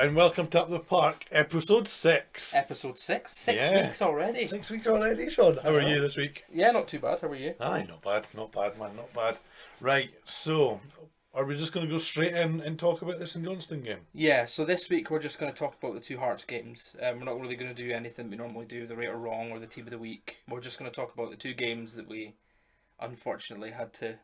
and welcome to Up the Park, episode 6. Episode 6? 6 weeks already. 6 weeks already, Sean. How are you this week? Yeah, not too bad. How are you? Aye, not bad, man, not bad. Right, so, are we just going to go straight in and talk about this St Johnstone game? Yeah, so this week we're just going to talk about the two Hearts games. We're not really going to do anything we normally do, the right or wrong or the team of the week. We're just going to talk about the two games that we unfortunately had to...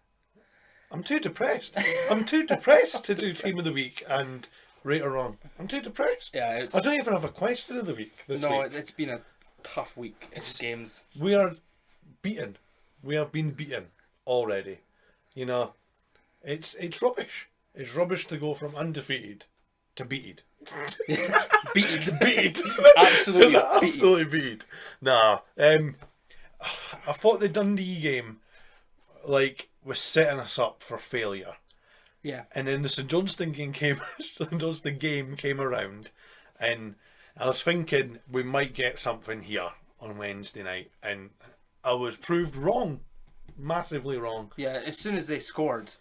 I'm too depressed. I'm too depressed to do team of the week and right or wrong. I'm too depressed. Yeah, I don't even have a question of the week this week. No, it's been a tough week in games. We are beaten. We have been beaten already. You know, it's rubbish. It's rubbish to go from undefeated to beaten. Beaten. Absolutely beaten. Nah. I thought the Dundee game, was setting us up for failure. Yeah. And then the St Johnstone game came around, and I was thinking we might get something here on Wednesday night, and I was proved wrong. Massively wrong. Yeah, as soon as they scored,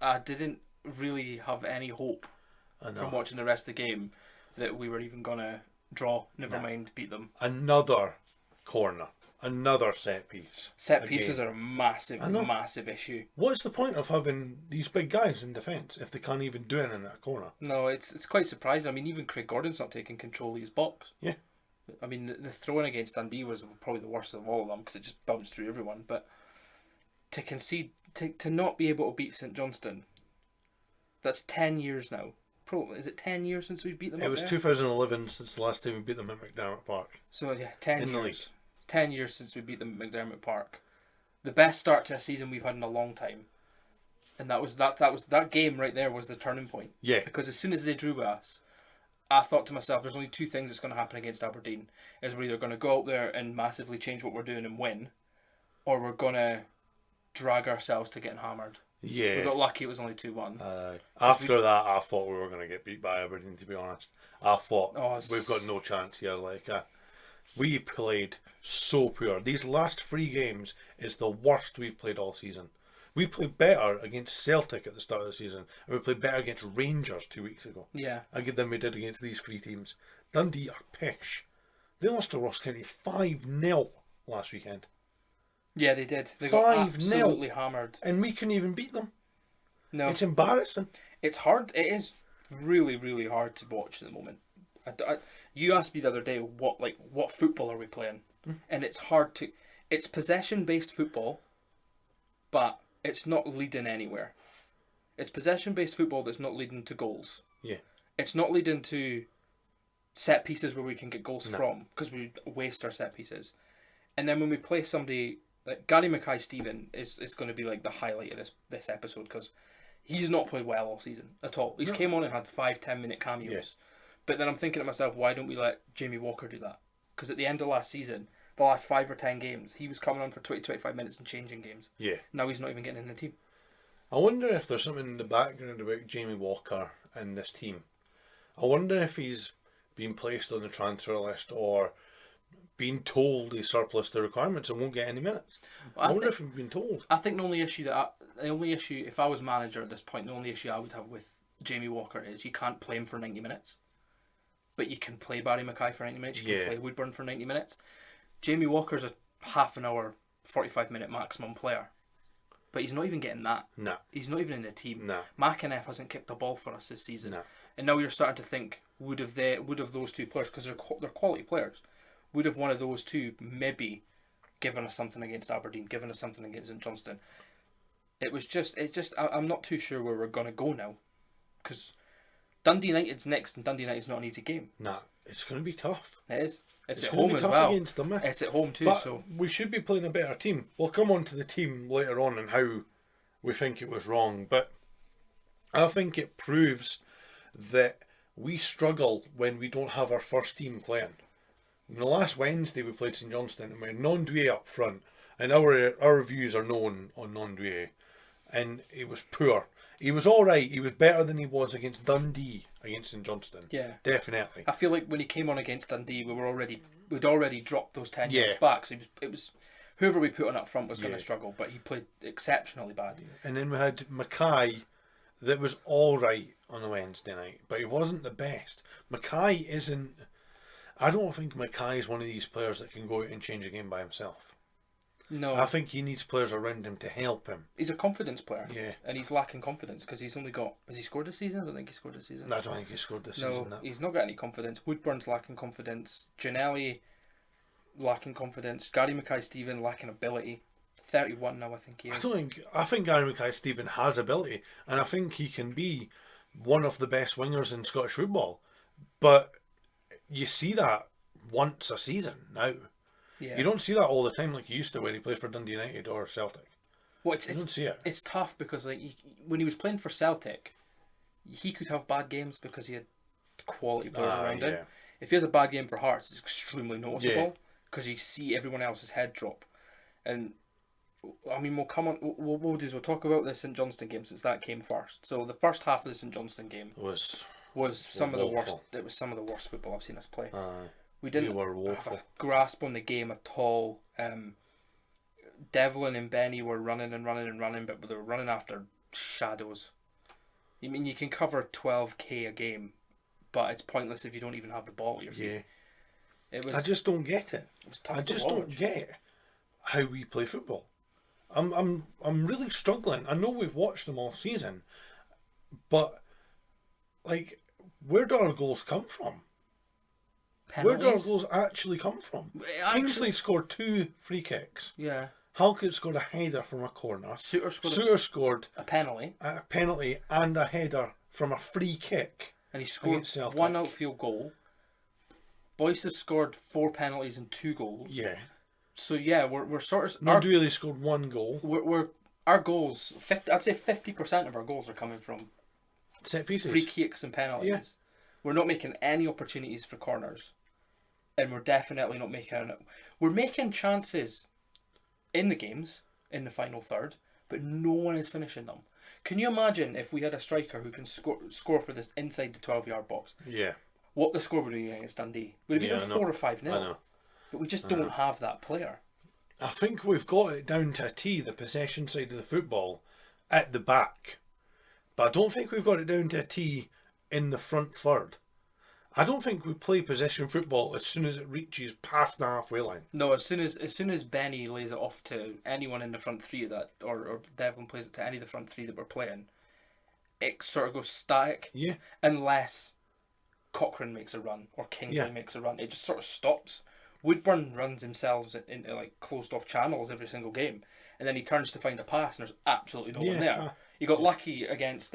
I didn't really have any hope from watching the rest of the game that we were even going to draw, never mind beat them. Another corner. Another set piece. Set pieces are a massive issue. What's the point of having these big guys in defence if they can't even do it in that corner? No, it's quite surprising. I mean, even Craig Gordon's not taking control of his box. Yeah. I mean, the throw-in against Dundee was probably the worst of all of them because it just bounced through everyone. But to concede, to not be able to beat St Johnstone, that's 10 years now. Is it 10 years since we beat them? It was 2011 since the last time we beat them at McDermott Park. So yeah, 10 in years. The league. 10 years since we beat them at McDermott Park. The best start to a season we've had in a long time. And that game right there was the turning point. Yeah. Because as soon as they drew with us, I thought to myself, there's only two things that's going to happen against Aberdeen. Is we're either going to go out there and massively change what we're doing and win, or we're going to drag ourselves to getting hammered. Yeah. We got lucky it was only 2-1. After that, I thought we were going to get beat by Aberdeen, to be honest. I thought we've got no chance here. We played so poor. These last 3 games is the worst we've played all season. We played better against Celtic at the start of the season, and we played better against Rangers 2 weeks ago. Yeah. Than we did against these 3 teams. Dundee are pish. They lost to Ross County 5-0 last weekend. Yeah, they did. They 5-0. got absolutely hammered. And we couldn't even beat them. No. It's embarrassing. It's hard. It is really, really hard to watch at the moment. You asked me the other day what football are we playing, and it's hard to. It's possession-based football, but it's not leading anywhere. It's possession-based football that's not leading to goals. Yeah. It's not leading to set pieces where we can get goals from because we waste our set pieces, and then when we play somebody like Gary Mackay-Steven is going to be like the highlight of this episode because he's not played well all season at all. He's came on and had 5-10 minute cameos. Yeah. But then I'm thinking to myself, why don't we let Jamie Walker do that? Because at the end of last season, the last 5 or 10 games, he was coming on for 20-25 minutes and changing games. Yeah. Now he's not even getting in the team. I wonder if there's something in the background about Jamie Walker and this team. I wonder if he's been placed on the transfer list or been told he's surplus to requirements and won't get any minutes. I wonder if he's been told. I think the only issue, if I was manager at this point, the only issue I would have with Jamie Walker is you can't play him for 90 minutes. But you can play Barry Mackay for 90 minutes. You can play Woodburn for 90 minutes. Jamie Walker's a half an hour, 45 minute maximum player. But he's not even getting that. No. He's not even in the team. No. McInnes hasn't kicked a ball for us this season. No. And now you're starting to think, would have those two players, because they're quality players, would have one of those two maybe given us something against Aberdeen, given us something against St Johnstone. I'm not too sure where we're going to go now. Because Dundee United's next, and Dundee United's not an easy game. Nah, it's going to be tough. It is. It's at going home to be as tough well. Against them, It's at home too. But so we should be playing a better team. We'll come on to the team later on and how we think it was wrong. But I think it proves that we struggle when we don't have our first team playing. Last Wednesday we played St Johnstone and we had Nondoué up front, and our reviews are known on Nondoué, and it was poor. He was alright, he was better than he was against Dundee, against St Johnstone. Yeah. Definitely. I feel like when he came on against Dundee, we'd already dropped those 10 yards back, so it was whoever we put on up front was going to struggle, but he played exceptionally bad. And then we had Mackay that was alright on the Wednesday night, but he wasn't the best. Mackay isn't. I don't think Mackay is one of these players that can go out and change a game by himself. No. I think he needs players around him to help him. He's a confidence player. Yeah. And he's lacking confidence because he's only got... Has he scored this season? I don't think he scored this season. No, I don't think he scored this season. No, he's not got any confidence. Woodburn's lacking confidence. Ginnelly lacking confidence. Gary Mackay-Steven lacking ability. 31 now, I think he is. I think Gary Mackay-Steven has ability, and I think he can be one of the best wingers in Scottish football. But you see that once a season now. Yeah. You don't see that all the time like you used to when he played for Dundee United or Celtic. Well, you don't see it. It's tough because when he was playing for Celtic, he could have bad games because he had quality players around him. If he has a bad game for Hearts, it's extremely noticeable because you see everyone else's head drop. And I mean, we'll come on. We'll do is we'll talk about the St Johnstone game since that came first. So the first half of the St Johnstone game was some of the worst. It was some of the worst football I've seen us play. We didn't have a grasp on the game at all. Devlin and Benny were running, but they were running after shadows. I mean, you can cover 12k a game, but it's pointless if you don't even have the ball at your feet. I just don't get it. I just don't get how we play football. I'm really struggling. I know we've watched them all season, but like, where do our goals come from? Penalties? Where do our goals actually come from? Kingsley scored 2 free kicks. Yeah. Halkett scored a header from a corner. Suter scored a penalty. A penalty and a header from a free kick. And he scored 1 outfield goal. Boyce has scored 4 penalties and 2 goals. Yeah. So yeah, we're sort of... Nordwheely scored 1 goal. We're our goals, I'd say 50% of our goals are coming from set pieces, free kicks and penalties. Yeah. We're not making any opportunities for corners. And we're definitely not making... We're making chances in the games, in the final third, but no one is finishing them. Can you imagine if we had a striker who can score for this inside the 12-yard box? Yeah. What the score would be against Dundee? Would it be 4 or 5-0? I know. But we just don't have that player. I think we've got it down to a T, the possession side of the football, at the back. But I don't think we've got it down to a T in the front third. I don't think we play possession football as soon as it reaches past the halfway line. No, as soon as Benny lays it off to anyone in the front three of that, or Devlin plays it to any of the front three that we're playing, it sort of goes static. Yeah. Unless Cochrane makes a run or Kingsley makes a run, it just sort of stops. Woodburn runs himself into like closed off channels every single game, and then he turns to find a pass, and there's absolutely no one there. He got lucky against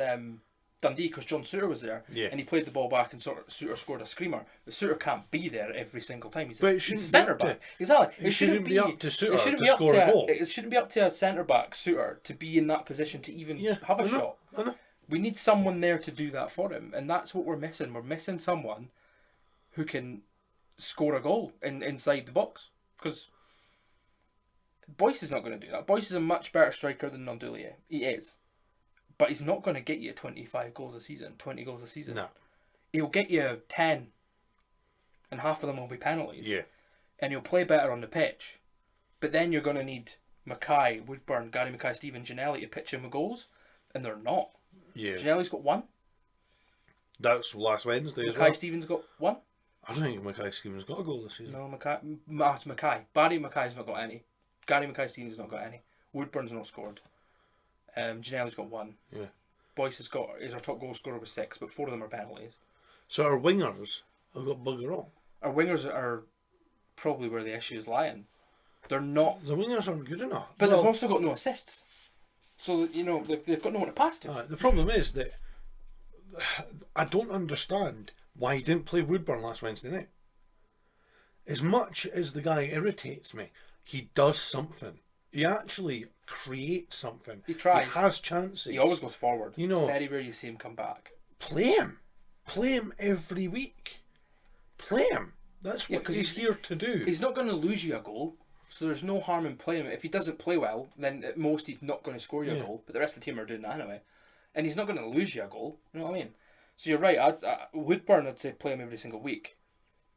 Dundee because John Suter was there, and he played the ball back, and Suter scored a screamer. But Suter can't be there every single time. He's a centre back. Exactly. It shouldn't be up to Suter to score a goal. It shouldn't be up to a centre back, Suter, to be in that position to even have a shot. We need someone there to do that for him, and that's what we're missing. We're missing someone who can score a goal inside the box, because Boyce is not going to do that. Boyce is a much better striker than Nondoulier. He is. But he's not going to get you 25 goals a season, 20 goals a season. No. He'll get you 10, and half of them will be penalties. Yeah. And he'll play better on the pitch. But then you're going to need Mackay, Woodburn, Gary Mackay-Steven, Ginnelly to pitch in with goals, and they're not. Yeah. Ginnelly's got 1. That's last Wednesday as well. Mackay-Steven's got 1. I don't think Mackay-Steven's got a goal this season. No, it's Mackay. Barry Mackay's not got any. Gary Mackay-Steven's not got any. Woodburn's not scored. Ginnelly's got 1. Yeah. Boyce is our top goal scorer with 6, but 4 of them are penalties. So our wingers have got bugger all. Our wingers are probably where the issue is lying. They're not. The wingers aren't good enough. But they've also got no assists. So, they've got no one to pass to. The problem is that I don't understand why he didn't play Woodburn last Wednesday night. As much as the guy irritates me, he does something. He actually creates something. He tries. He has chances. He always goes forward. Very rare you see him come back. Play him. Play him every week. Play him. That's what he's here to do. He's not going to lose you a goal, so there's no harm in playing him. If he doesn't play well, then at most he's not going to score you a goal, but the rest of the team are doing that anyway. And he's not going to lose you a goal, you know what I mean? So you're right, Woodburn, I'd say play him every single week.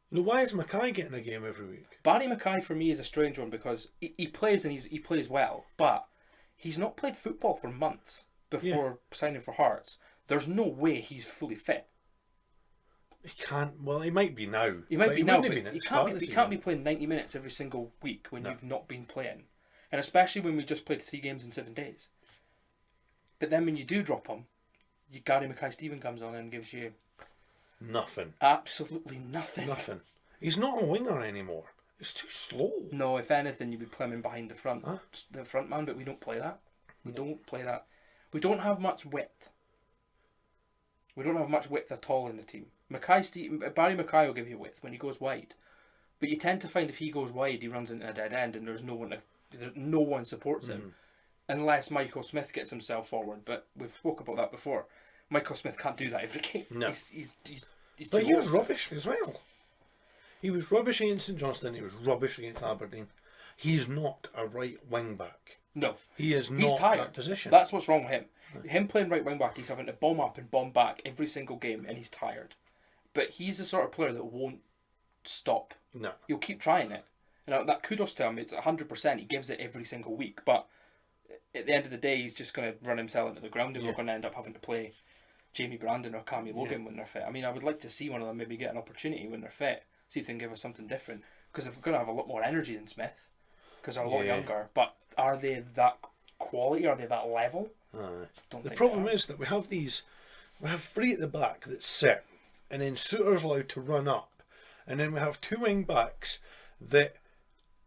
Why is Mackay getting a game every week? Barry Mackay for me is a strange one because he plays and he plays well, but he's not played football for months before signing for Hearts. There's no way he's fully fit. He can't. Well, he might be now. He might be now, but he He can't be playing 90 minutes every single week when you've not been playing. And especially when we just played 3 games in 7 days. But then when you do drop him, Gary Mackay-Steven comes on and gives you... Nothing. Absolutely nothing. Nothing. He's not a winger anymore. He's too slow. No, if anything, you'd be playing him behind the front man, but we don't play that. We don't play that. We don't have much width. We don't have much width at all in the team. Barry Mackay will give you width when he goes wide, but you tend to find if he goes wide, he runs into a dead end, and there's no one supports him, unless Michael Smith gets himself forward. But we've spoke about that before. Michael Smith can't do that every game. No, he's but he was old. rubbish as well. He was rubbish against St Johnstone. He was rubbish against Aberdeen. He's not a right wing back. No, he is not. He's tired. That position. That's what's wrong with him. Him playing right wing back, he's having to bomb up and bomb back every single game, and he's tired. But he's the sort of player that won't stop. No. He'll keep trying it. And that kudos to him, it's 100%. He gives it every single week. But at the end of the day, he's just going to run himself into the ground, and we're going to end up having to play Jamie Brandon or Cammy Logan when they're fit. I mean, I would like to see one of them maybe get an opportunity when they're fit, see if they can give us something different. Because they're going to have a lot more energy than Smith, because they're a lot younger. But are they that quality? Are they that level? The problem is that we have 3 at the back that sit, and then Suter's allowed to run up, and then we have 2 wing backs that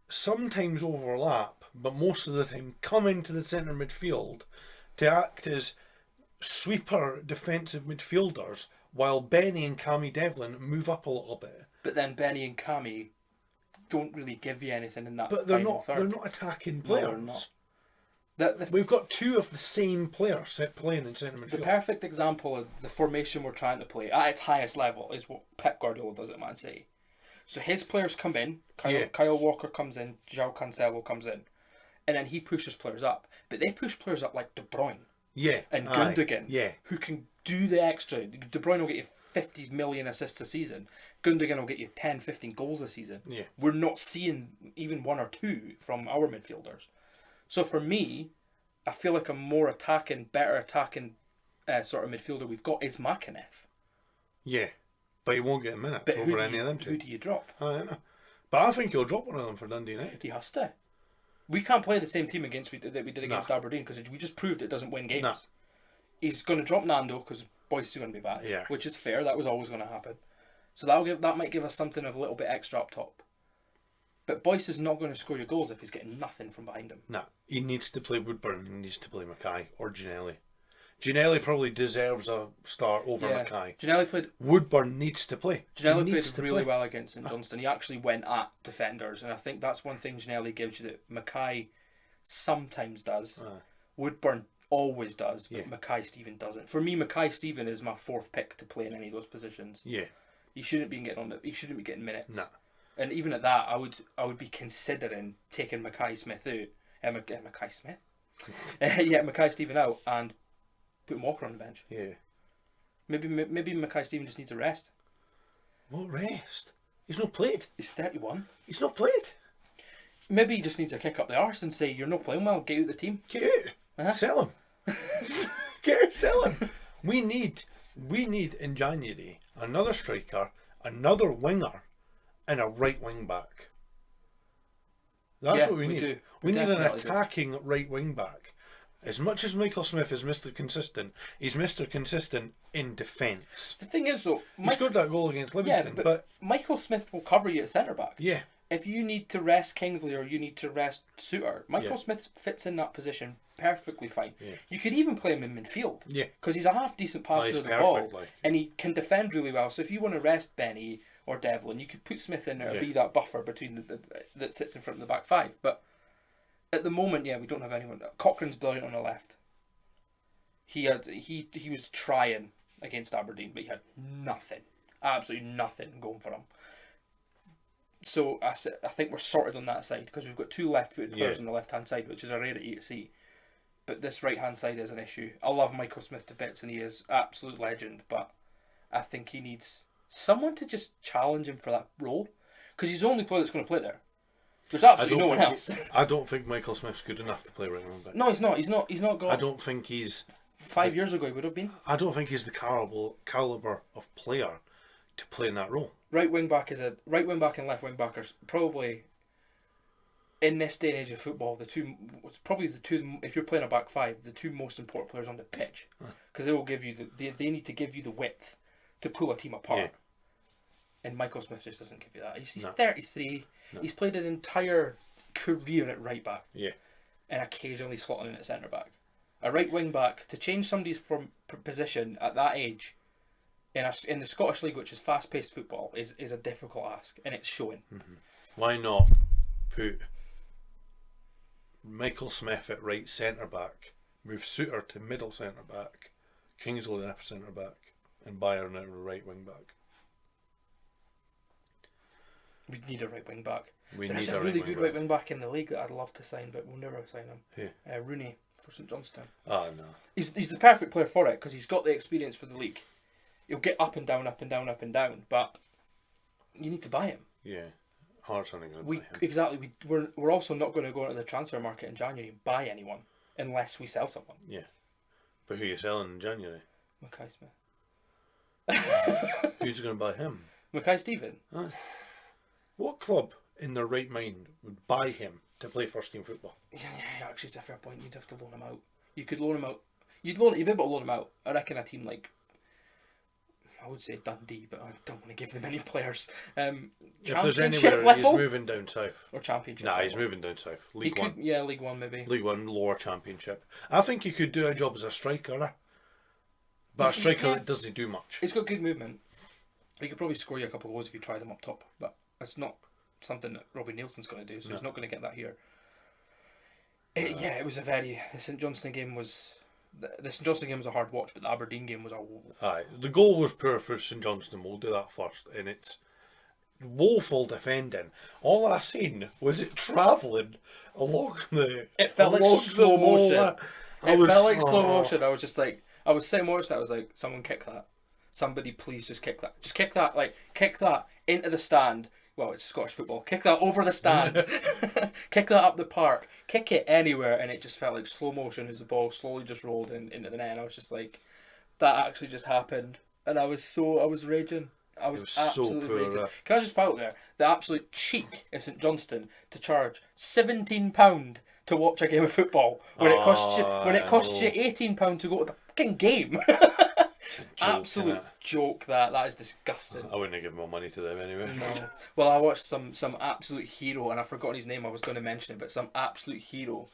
sometimes overlap, but most of the time come into the centre midfield to act as sweeper defensive midfielders, while Benny and Cammy Devlin move up a little bit. But then Benny and Cammy don't really give you anything in that. But they're final not. third. They're not attacking players. No, they're not. We've got 2 of the same players playing in centre midfield. The perfect example of the formation we're trying to play at its highest level is what Pep Guardiola does at Man City. So his players come in, Kyle Walker comes in, João Cancelo comes in, and then he pushes players up. But they push players up like De Bruyne and Gundogan, who can do the extra. De Bruyne will get you 50 million assists a season. Gundogan will get you 10, 15 goals a season. Yeah. We're not seeing even 1 or 2 from our midfielders. So for me, I feel like a more better attacking sort of midfielder we've got is Makanev. Yeah, but he won't get minutes over any of them 2. Who do you drop? I know. But I think he'll drop one of them for Dundee United. He has to. We can't play the same team that we did against Aberdeen, because we just proved it doesn't win games. Nah. He's going to drop Nando because Boyce is going to be back, which is fair. That was always going to happen. So that might give us something of a little bit extra up top. But Boyce is not going to score your goals if he's getting nothing from behind him. Nah, he needs to play Woodburn. He needs to play Mackay or Ginelli. Ginelli probably deserves a start over Mackay. Ginelli played. Woodburn needs to play. Ginelli played really well against St Johnstone. He actually went at defenders, and I think that's one thing Ginelli gives you that Mackay sometimes does. Woodburn always does, but Mackay-Steven doesn't. For me, Mackay-Steven is my 4th pick to play in any of those positions. Yeah, he shouldn't be getting minutes. Nah. And even at that, I would be considering taking Mackay-Smith out, Mackay-Smith, Mackay-Steven out, and putting Walker on the bench. Yeah, maybe Mackay-Steven just needs a rest. What rest? He's not played. He's 31. He's not played. Maybe he just needs to kick up the arse and say, "You're not playing well. Get out of the team. Get out. Sell him. Get out. Sell him. We need in January another striker, another winger, and a right wing back. That's what we need. We need an attacking right wing back. As much as Michael Smith is Mr. Consistent, he's Mr. Consistent in defence. The thing is, though, he scored that goal against Livingston, but Michael Smith will cover you at centre back. Yeah. If you need to rest Kingsley or you need to rest Suter, Michael Smith fits in that position perfectly fine. Yeah. You could even play him in midfield. Yeah. Because he's a half decent passer of the ball, and he can defend really well. So if you want to rest Benny or Devlin, you could put Smith in there to be that buffer between that sits in front of the back 5. But at the moment, we don't have anyone. Cochrane's brilliant on the left. He was trying against Aberdeen, but he had nothing, absolutely nothing going for him. So I think we're sorted on that side, because we've got 2 left-footed players on the left-hand side, which is a rarity to see. But this right-hand side is an issue. I love Michael Smith to bits, and he is absolute legend, but I think he needs someone to just challenge him for that role, because he's the only player that's going to play there. There's absolutely no one else. I don't think Michael Smith's good enough to play right wing back. No, he's not. He's not got. I don't think he's 5 years ago he would have been. I don't think he's the caliber of player to play in that role. Right wing back and left wing back are probably, in this day and age of football, the two, if you're playing a back five, the two most important players on the pitch, because they will give you they need to give you the width to pull a team apart. Yeah. And Michael Smith just doesn't give you that. He's No. 33. No. He's played an entire career at right back. Yeah. And occasionally slotting in at centre back. A right wing back, to change somebody's position at that age in the Scottish League, which is fast paced football, is a difficult ask, and it's showing. Mm-hmm. Why not put Michael Smith at right centre back, move Suter to middle centre back, Kingsley left centre back, and Bayern at right wing back? We need a right wing back. We There's need a a really right good wing right wing back in the league that I'd love to sign, but we'll never sign him. Who? Rooney for St Johnstone. Ah, no. He's the perfect player for it because he's got the experience for the league. He'll get up and down, up and down, up and down, but you need to buy him. Yeah. Hearts aren't going to buy him. Exactly. We're also not going to go into the transfer market in January and buy anyone unless we sell someone. Yeah. But who are you selling in January? Mackay Smith. Who's going to buy him? Mackay Stephen. What club in their right mind would buy him to play first team football? Yeah, actually, it's a fair point. You'd have to loan him out. You could loan him out. You'd be able to loan him out. I reckon a team like, I would say Dundee, but I don't want to give them any players. If there's Championship anywhere, he's level moving down south. or Championship. Nah, level. he's moving down south. He League One. could, yeah, League One maybe. League One, lower Championship. I think he could do a job as a striker. But a striker that doesn't do much. He's got good movement. He could probably score you a couple of goals if you tried him up top, but it's not something that Robbie Nielsen's going to do, so he's not going to get that here. It was the St Johnstone game was. The St Johnstone game was a hard watch, but the Aberdeen game was a. Aye, the goal was poor for St Johnstone. We'll do that first, and it's woeful defending. All I seen was it travelling along the. It felt like slow motion. It felt like slow motion. I was just like, I was sitting watching that. I was like, someone kick that. Somebody please just kick that. Just kick that. Like kick that into the stand. Well, it's Scottish football. Kick that over the stand. Kick that up the park. Kick it anywhere, and it just felt like slow motion as the ball slowly just rolled into the net. And I was just like, that actually just happened, and I was raging. I was absolutely so poor, raging. Can I just put out there the absolute cheek in St Johnstone to charge £17 to watch a game of football when it costs you £18 to go to the fucking game. Absolute joke. That is disgusting. I wouldn't have given my money to them anyway. No. Well, I watched some absolute hero, and I've forgotten his name. I was going to mention it, but some absolute hero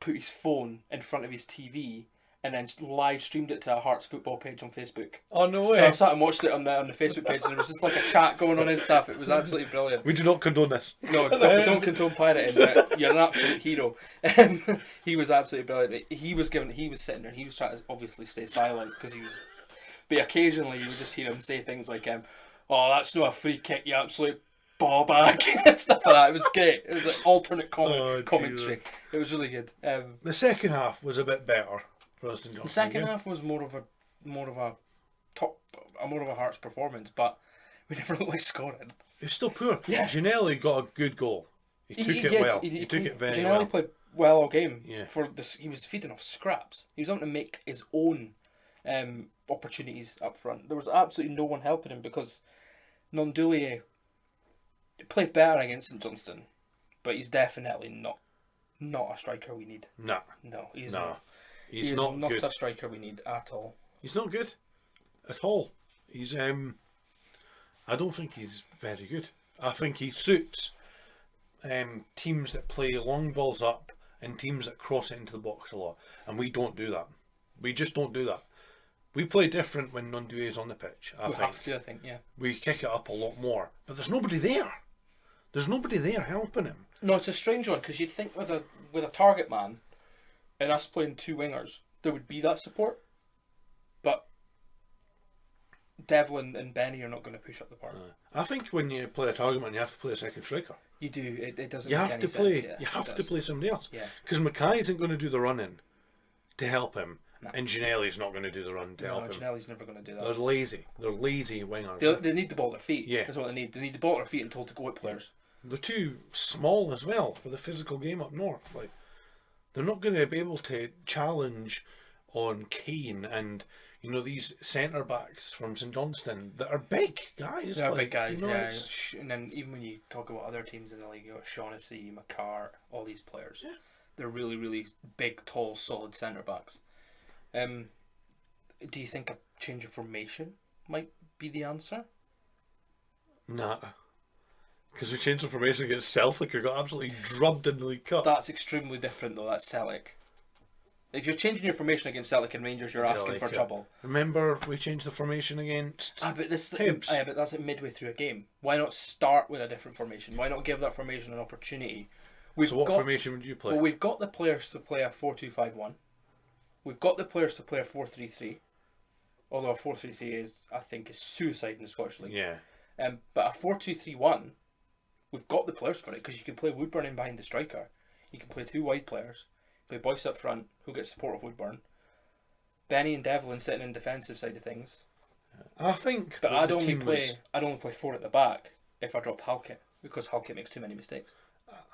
put his phone in front of his TV and then live streamed it to a Hearts football page on Facebook. Oh no way! So I sat and watched it on the Facebook page, and there was just like a chat going on and stuff. It was absolutely brilliant. We do not condone this. No, don't condone pirating. But you're an absolute hero. He was absolutely brilliant. He was sitting there, and he was trying to obviously stay silent because he was. But occasionally you would just hear him say things like, "Oh, that's not a free kick, you absolute ball bag," and stuff like that. It was great. It was like alternate commentary. It was really good. The second half was a bit better for us. The second half was more of a Hearts performance, but we never looked like scoring. It was still poor. Yeah. Ginelli got a good goal. He took it well. He took it very well. Ginelli played well all game. Yeah. He was feeding off scraps. He was able to make his own opportunities up front. There was absolutely no one helping him because Nondoulier played better against St Johnstone, but he's definitely not a striker we need. Nah. No, he's nah. not. He's He not is not good. a striker we need at all. He's not good at all. He's I don't think he's very good. I think he suits teams that play long balls up and teams that cross it into the box a lot, and we don't do that. We just don't do that. We play different when Nondoué is on the pitch. I think, yeah. We kick it up a lot more, but there's nobody there. There's nobody there helping him. No, it's a strange one because you'd think with a target man and us playing two wingers, there would be that support, but Devlin and Benny are not going to push up the park. I think when you play a target man, you have to play a second striker. You do. It doesn't. You make have any to sense. play. Yeah, you have to does. play somebody else. Yeah. Because Mackay isn't going to do the running to help him, No. and Ginelli's not going to do the run to help him. Ginelli's never going to do that. They're lazy. They're lazy wingers. They need the ball at their feet. Yeah. That's what they need. They need the ball at their feet and told to go at players. They're too small as well for the physical game up north. Like, they're not going to be able to challenge on Kane and these centre backs from St Johnstone that are big guys. They're big guys, yeah. It's... And then even when you talk about other teams in the league, Shaughnessy, McCart, all these players, they're really, really big, tall, solid centre backs. Do you think a change of formation might be the answer? Nah. Because we changed the formation against Celtic, who got absolutely drubbed in the League Cup. That's extremely different, though. That's Celtic. If you're changing your formation against Celtic and Rangers, you're asking for trouble. Remember, we changed the formation against but Hibs. But that's midway through a game. Why not start with a different formation? Why not give that formation an opportunity? So what formation would you play? Well, we've got the players to play a 4-2-5-1. We've got the players to play a 4-3-3. Although a 4-3-3 I think is suicide in the Scottish League. Yeah. But a 4-2-3-1, we've got the players for it, because you can play Woodburn in behind the striker. You can play two wide players. Play Boyce up front, who gets support of Woodburn. Benny and Devlin sitting in defensive side of things. I think. But I'd only play four at the back if I dropped Halkett, because Halkett makes too many mistakes.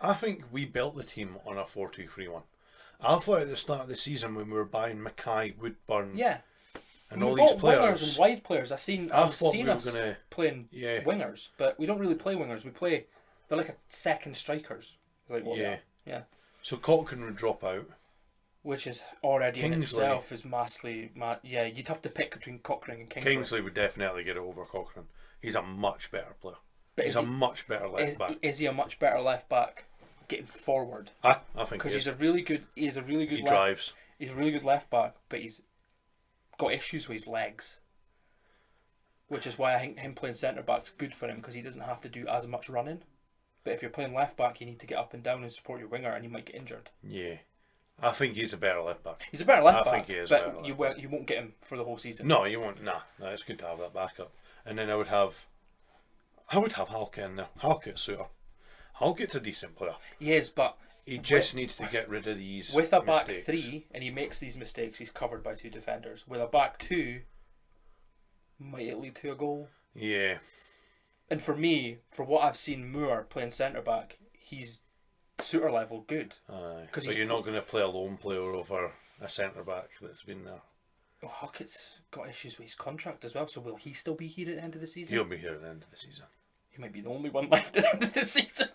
I think we built the team on a 4-2-3-1. I thought at the start of the season when we were buying Mackay, Woodburn, and all these players, wingers and wide players. I've seen us playing wingers, but we don't really play wingers. They're like a second strikers. It's like what they are. Yeah. So Cochrane would drop out, which is already in itself is massively. You'd have to pick between Cochrane and Kingsley. Kingsley would definitely get it over Cochrane. He's a much better player. But he's a much better left back. Is he a much better left back getting forward? I think because he's a really good. He drives. He's a really good left back, but he's got issues with his legs, which is why I think him playing centre back's good for him, because he doesn't have to do as much running. But if you're playing left back, you need to get up and down and support your winger, and you might get injured. Yeah, I think he's a better left back. He's a better left back. I think he is. But you won't get him for the whole season. No, you won't. Nah, it's good to have that backup. And then I would have Halkett in there. Halkett's Suter. Halkett's a decent player. He is, but he just needs to get rid of these with a mistakes. Back three, and he makes these mistakes. He's covered by two defenders. With a back two, might it lead to a goal? Yeah. And for me, for what I've seen Moore playing centre back, he's Suter level good. But you're not going to play a lone player over a centre back that's been there. Well, Halkett's got issues with his contract as well, so will he still be here at the end of the season? He'll be here at the end of the season. He might be the only one left at the end of the season.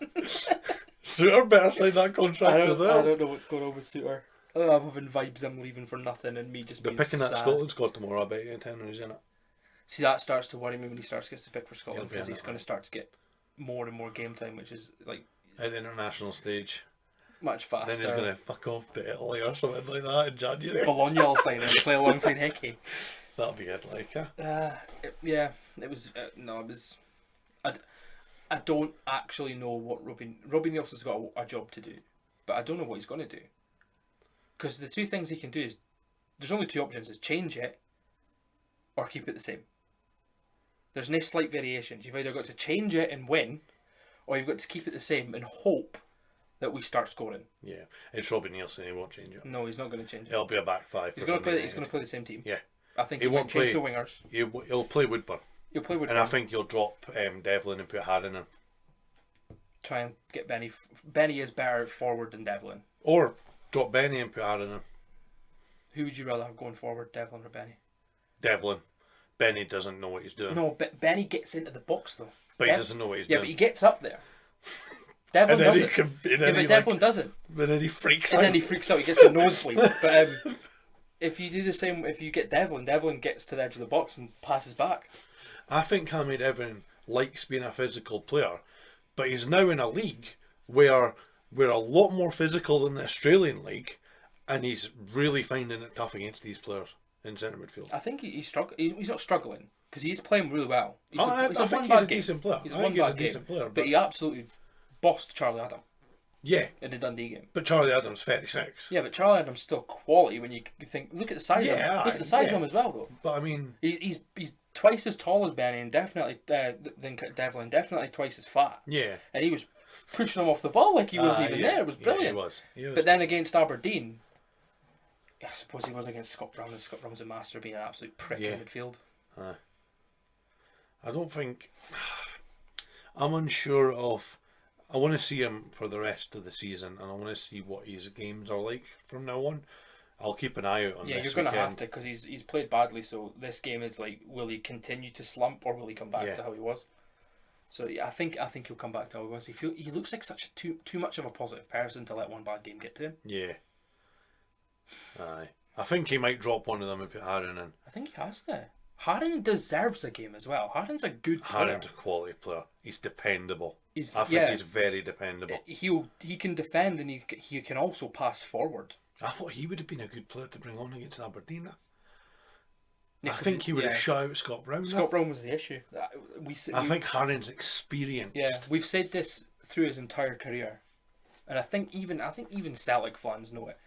Suter better sign that contract as well. I don't know what's going on with Suter. I'm having vibes I'm leaving for nothing and me just being picking sad. That Scotland squad tomorrow, I bet you 10 he's in it. See, that starts to worry me when he starts to get to pick for Scotland, because he's going to start to get more and more game time, which is like at the international stage. Much faster. Then he's going to fuck off to Italy or something like that in January. Bologna will sign him, play alongside Hickey. That'll be good, like, it was. No, it was. I don't actually know what Robbie Nielsen's got a job to do, but I don't know what he's going to do. Because the two things he can do is, there's only two options: is change it or keep it the same. There's no slight variations. You've either got to change it and win, or you've got to keep it the same and hope that we start scoring. Yeah, it's Robbie Nielsen. He won't change it. No, he's not going to change it. It'll be a back five. He's going to play. He's going to play the same team. Yeah, I think he won't change the wingers. He'll play Woodburn. He'll play Woodburn, and I think he'll drop Devlin and put Haddon in. Try and get Benny. Benny is better forward than Devlin. Or drop Benny and put Haddon in. Who would you rather have going forward, Devlin or Benny? Devlin. Benny doesn't know what he's doing. No, but Benny gets into the box though. But he doesn't know what he's doing. Yeah, but he gets up there. Devlin doesn't. But Devlin doesn't. But then he freaks out. And then he freaks out. He gets a nosebleed. But if you do the same, if you get Devlin gets to the edge of the box and passes back. I think Cammy Devlin likes being a physical player, but he's now in a league where we're a lot more physical than the Australian league, and he's really finding it tough against these players in centre midfield. I think he's not struggling, because he's playing really well. I think he's a decent player. He's a decent player, but he absolutely bossed Charlie Adam. Yeah, in the Dundee game. But Charlie Adam's 36. Yeah, but Charlie Adam's still quality when you think. Look at the size of him. Look at the size of him as well, though. But I mean, he's twice as tall as Benny, and definitely than Devlin. Definitely twice as fat. Yeah, and he was pushing him off the ball like he wasn't even there. It was brilliant. Yeah, he was. But then against Aberdeen, I suppose he was against Scott Brown, and Scott Brown's a master of being an absolute prick in midfield. I don't think. I'm unsure of. I want to see him for the rest of the season, and I want to see what his games are like from now on. I'll keep an eye out on Yeah, this you're going to weekend. have to, because he's played badly, so this game is like, will he continue to slump or will he come back to how he was? So yeah, I think he'll come back to how he was. He looks like such too much of a positive person to let one bad game get to him. Yeah. Aye. I think he might drop one of them and put Harren in. I think he has to. Harren deserves a game as well. Harren's a good player. Harren's a quality player. He's dependable. I think yeah, he's very dependable. He can defend and he can also pass forward. I thought he would have been a good player to bring on against Aberdeen. Yeah, I think he would have shut out Scott Brown. Scott Brown was the issue. I think Harren's experienced. Yeah, we've said this through his entire career, and I think even Celtic fans know it.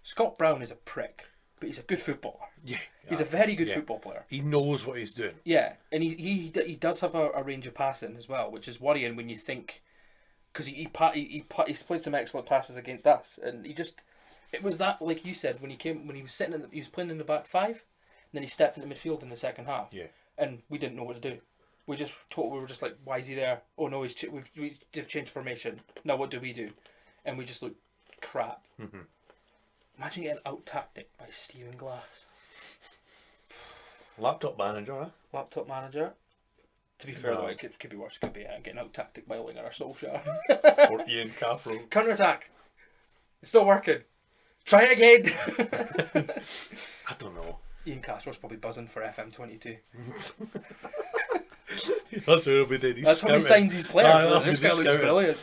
Scott Brown is a prick, but he's a good footballer. Yeah, he's a very good football player. He knows what he's doing. Yeah, and he does have a range of passing as well, which is worrying when you think, because he's played some excellent passes against us, and it was that, like you said, when he was playing in the back five. And then he stepped into midfield in the second half. Yeah. And we didn't know what to do. We were just like, why is he there? Oh no, we've changed formation. Now what do? And we just looked crap. Mm-hmm. Imagine getting out-tacticked by Stephen Glass. Laptop manager, huh? Laptop manager. To be fair though, it could be worse. It could be getting out-tacticked by Linger or Solskjaer. Or Ian Caffro. Counter-attack. It's not working. Try it again. I don't know. Ian Castro's probably buzzing for FM22. That's what he'll be doing. That's how he signs his players. This guy looks brilliant.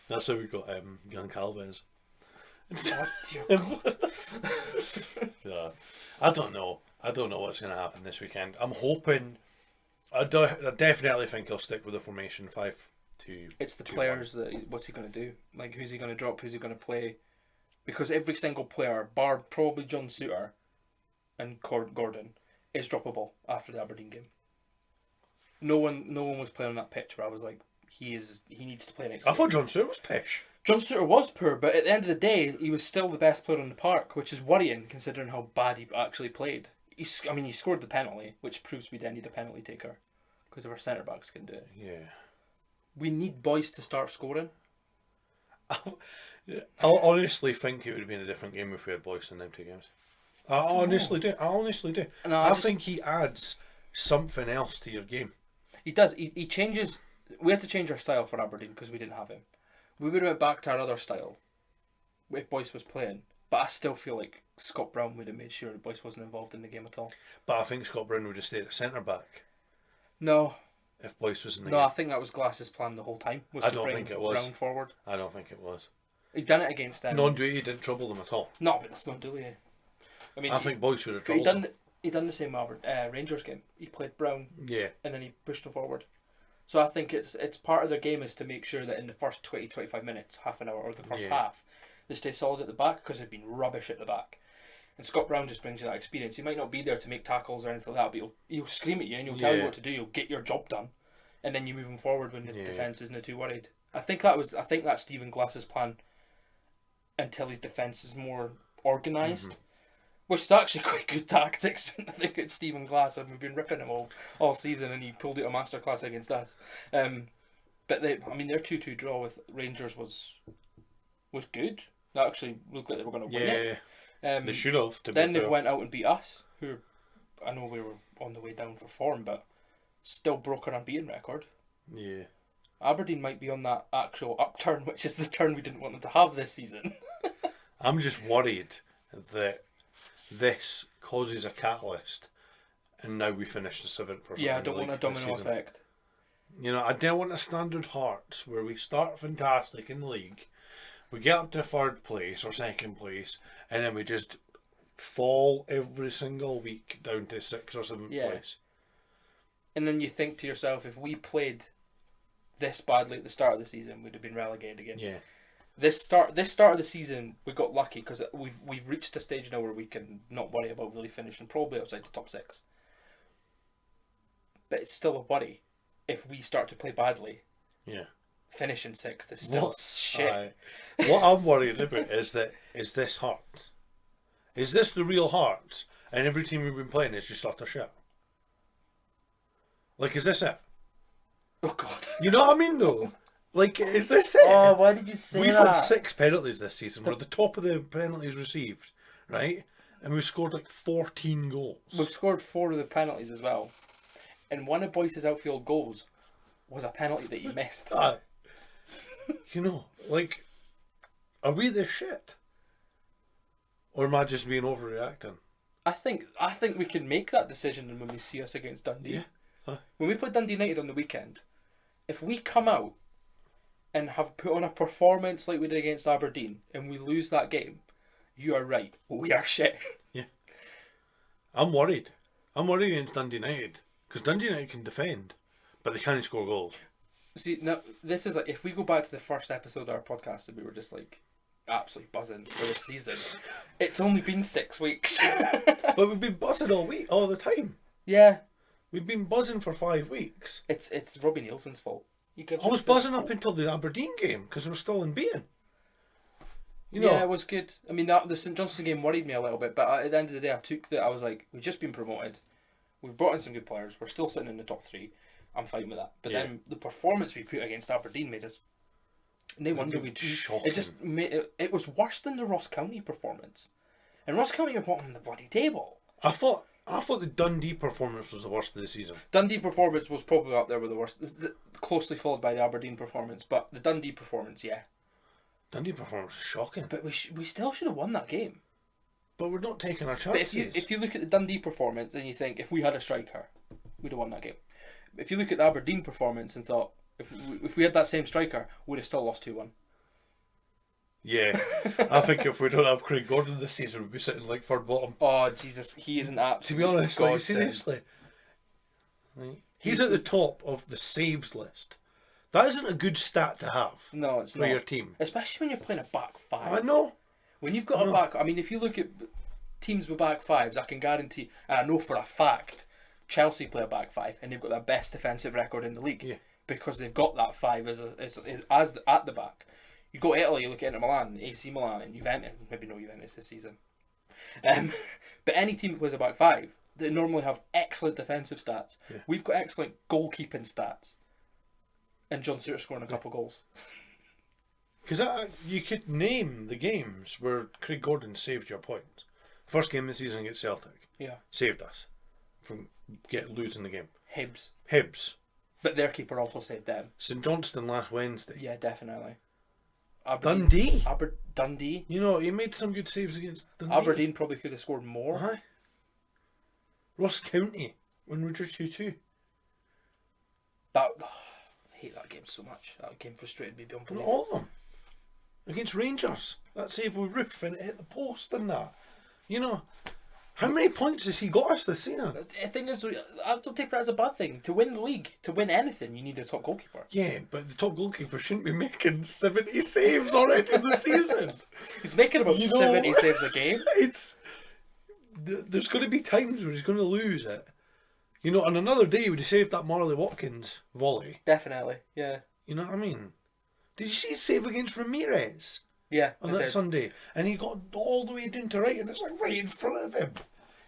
That's how we got young Calvez. Oh, dear God. Yeah. I don't know what's going to happen this weekend. I'm hoping. I definitely think he'll stick with the formation 5-2. It's the players that. What's he going to do? Like, who's he going to drop? Who's he going to play? Because every single player, bar probably John Suter and Gordon, is droppable after the Aberdeen game. No one was playing on that pitch where I was like, he needs to play next game. I thought John Suter was pish. John Suter was poor, but at the end of the day, he was still the best player on the park, which is worrying considering how bad he actually played. He scored the penalty, which proves we didn't need a penalty taker because our centre backs can do it. Yeah. We need boys to start scoring. I honestly think it would have been a different game if we had Boyce in them 2 games. I honestly do. No, I think he adds something else to your game. He does. He changes. We had to change our style for Aberdeen because we didn't have him. We would have went back to our other style if Boyce was playing. But I still feel like Scott Brown would have made sure that Boyce wasn't involved in the game at all. But I think Scott Brown would have stayed at centre back. No. If Boyce was in the game. No, I think that was Glass's plan the whole time. I don't think it was. Brown forward. I don't think it was. He done it against them. Non-duty didn't trouble them at all. No, but it's non-duty. I mean, I think Boyce would have troubled them. He done the same Rangers game. He played Brown. Yeah. And then he pushed him forward. So I think it's part of their game is to make sure that in the first 20-25 minutes, half an hour, or the first half, they stay solid at the back because they've been rubbish at the back. And Scott Brown just brings you that experience. He might not be there to make tackles or anything like that, but he'll scream at you and he'll tell you what to do. He'll get your job done, and then you move him forward when the defence isn't too worried. I think that's Stephen Glass's plan until his defence is more organised. Mm-hmm. Which is actually quite good tactics. I think it's Stephen Glass, and we've been ripping him all season, and he pulled out a masterclass against us. But their 2-2 draw with Rangers was good. They actually looked like they were going to win it. They should have. Then they went out and beat us, who I know we were on the way down for form, but still broke our unbeaten record. Yeah. Aberdeen might be on that actual upturn, which is the turn we didn't want them to have this season. I'm just worried that this causes a catalyst, and now we finish the 7th for something. Yeah, I don't want a domino effect. You know, I don't want a standard Hearts where we start fantastic in the league, we get up to 3rd place or 2nd place, and then we just fall every single week down to 6th or 7th place. And then you think to yourself, if we played this badly at the start of the season, we'd have been relegated again. Yeah. This start of the season, we got lucky because we've reached a stage now where we can not worry about really finishing probably outside the top 6. But it's still a worry if we start to play badly. Yeah. Finishing 6th is still shit. What I'm worried about is this Hearts? Is this the real Hearts? And every team we've been playing is just utter shit. Like, is this it? Oh God. You know what I mean though? Like, is this it? Oh, why did you say We've that? had 6 penalties this season. We're at the top of the penalties received. right? And we've scored like 14 goals. We've scored 4 of the penalties as well. And one of Boyce's outfield goals was a penalty that he missed. You know, like, are we this shit? Or am I just being overreacting? I think we can make that decision when we see us against Dundee. Yeah. When we play Dundee United on the weekend, if we come out and have put on a performance like we did against Aberdeen and we lose that game, you are right. We are shit. Yeah. I'm worried. I'm worried against Dundee United. Because Dundee United can defend, but they can't score goals. See, now, this is like, if we go back to the first episode of our podcast and we were just like, absolutely buzzing for this season, it's only been 6 weeks. But we've been buzzing all the time. Yeah. We've been buzzing for 5 weeks. It's Robbie Nielsen's fault. I was buzzing up until the Aberdeen game, because we're still in beating. You know, yeah, it was good. I mean, the St Johnstone game worried me a little bit, but at the end of the day, I was like, we've just been promoted. We've brought in some good players. We're still sitting in the top 3. I'm fine with that. But then the performance we put against Aberdeen made us... No wonder we... Shocking. It just made it was worse than the Ross County performance. And Ross County are bottom of the bloody table. I thought the Dundee performance was the worst of the season. Dundee performance was probably up there with the worst. Closely followed by the Aberdeen performance. But the Dundee performance, yeah. Dundee performance was shocking. But we still should have won that game. But we're not taking our chances. But if you look at the Dundee performance and you think, if we had a striker, we'd have won that game. If you look at the Aberdeen performance and thought, if we had that same striker, we'd have still lost 2-1. Yeah. I think if we don't have Craig Gordon this season, we'd be sitting like third bottom. Oh, Jesus, he is an absolute... To be honest, like, godsend. seriously. Like, he's at the top of the saves list. That isn't a good stat to have. No, it's for not. your team. Especially when you're playing a back 5. I know. When you've got a back... I mean, if you look at teams with back 5s, I can guarantee... And I know for a fact, Chelsea play a back 5 and they've got the best defensive record in the league. Yeah. Because they've got that 5 as at the back. You go to Italy, you look at Inter Milan, AC Milan and Juventus. Maybe no Juventus this season. But any team that plays a back 5, they normally have excellent defensive stats. Yeah. We've got excellent goalkeeping stats. And John Stewart scoring a couple goals. Because you could name the games where Craig Gordon saved your points. First game of the season against Celtic. Yeah. Saved us from losing the game. Hibs. But their keeper also saved them. St Johnstone last Wednesday. Yeah, definitely. Dundee. Dundee. You know, he made some good saves against Dundee. Aberdeen probably could have scored more. Uh-huh. Ross County when we drew 2-2. I hate that game so much. That game frustrated me beyond belief. All of them. Against Rangers. That save with Roof and it hit the post and that. You know, how many points has he got us this season? The thing is, I don't take that as a bad thing. To win the league, to win anything, you need a top goalkeeper. Yeah, but the top goalkeeper shouldn't be making 70 saves already in the season. He's making about 70 saves a game. There's going to be times where he's going to lose it. You know, on another day, would he saved that Marley Watkins volley? Definitely, yeah. You know what I mean? Did you see his save against Ramirez? Yeah, on that Sunday, and he got all the way down to right, and it's like right in front of him.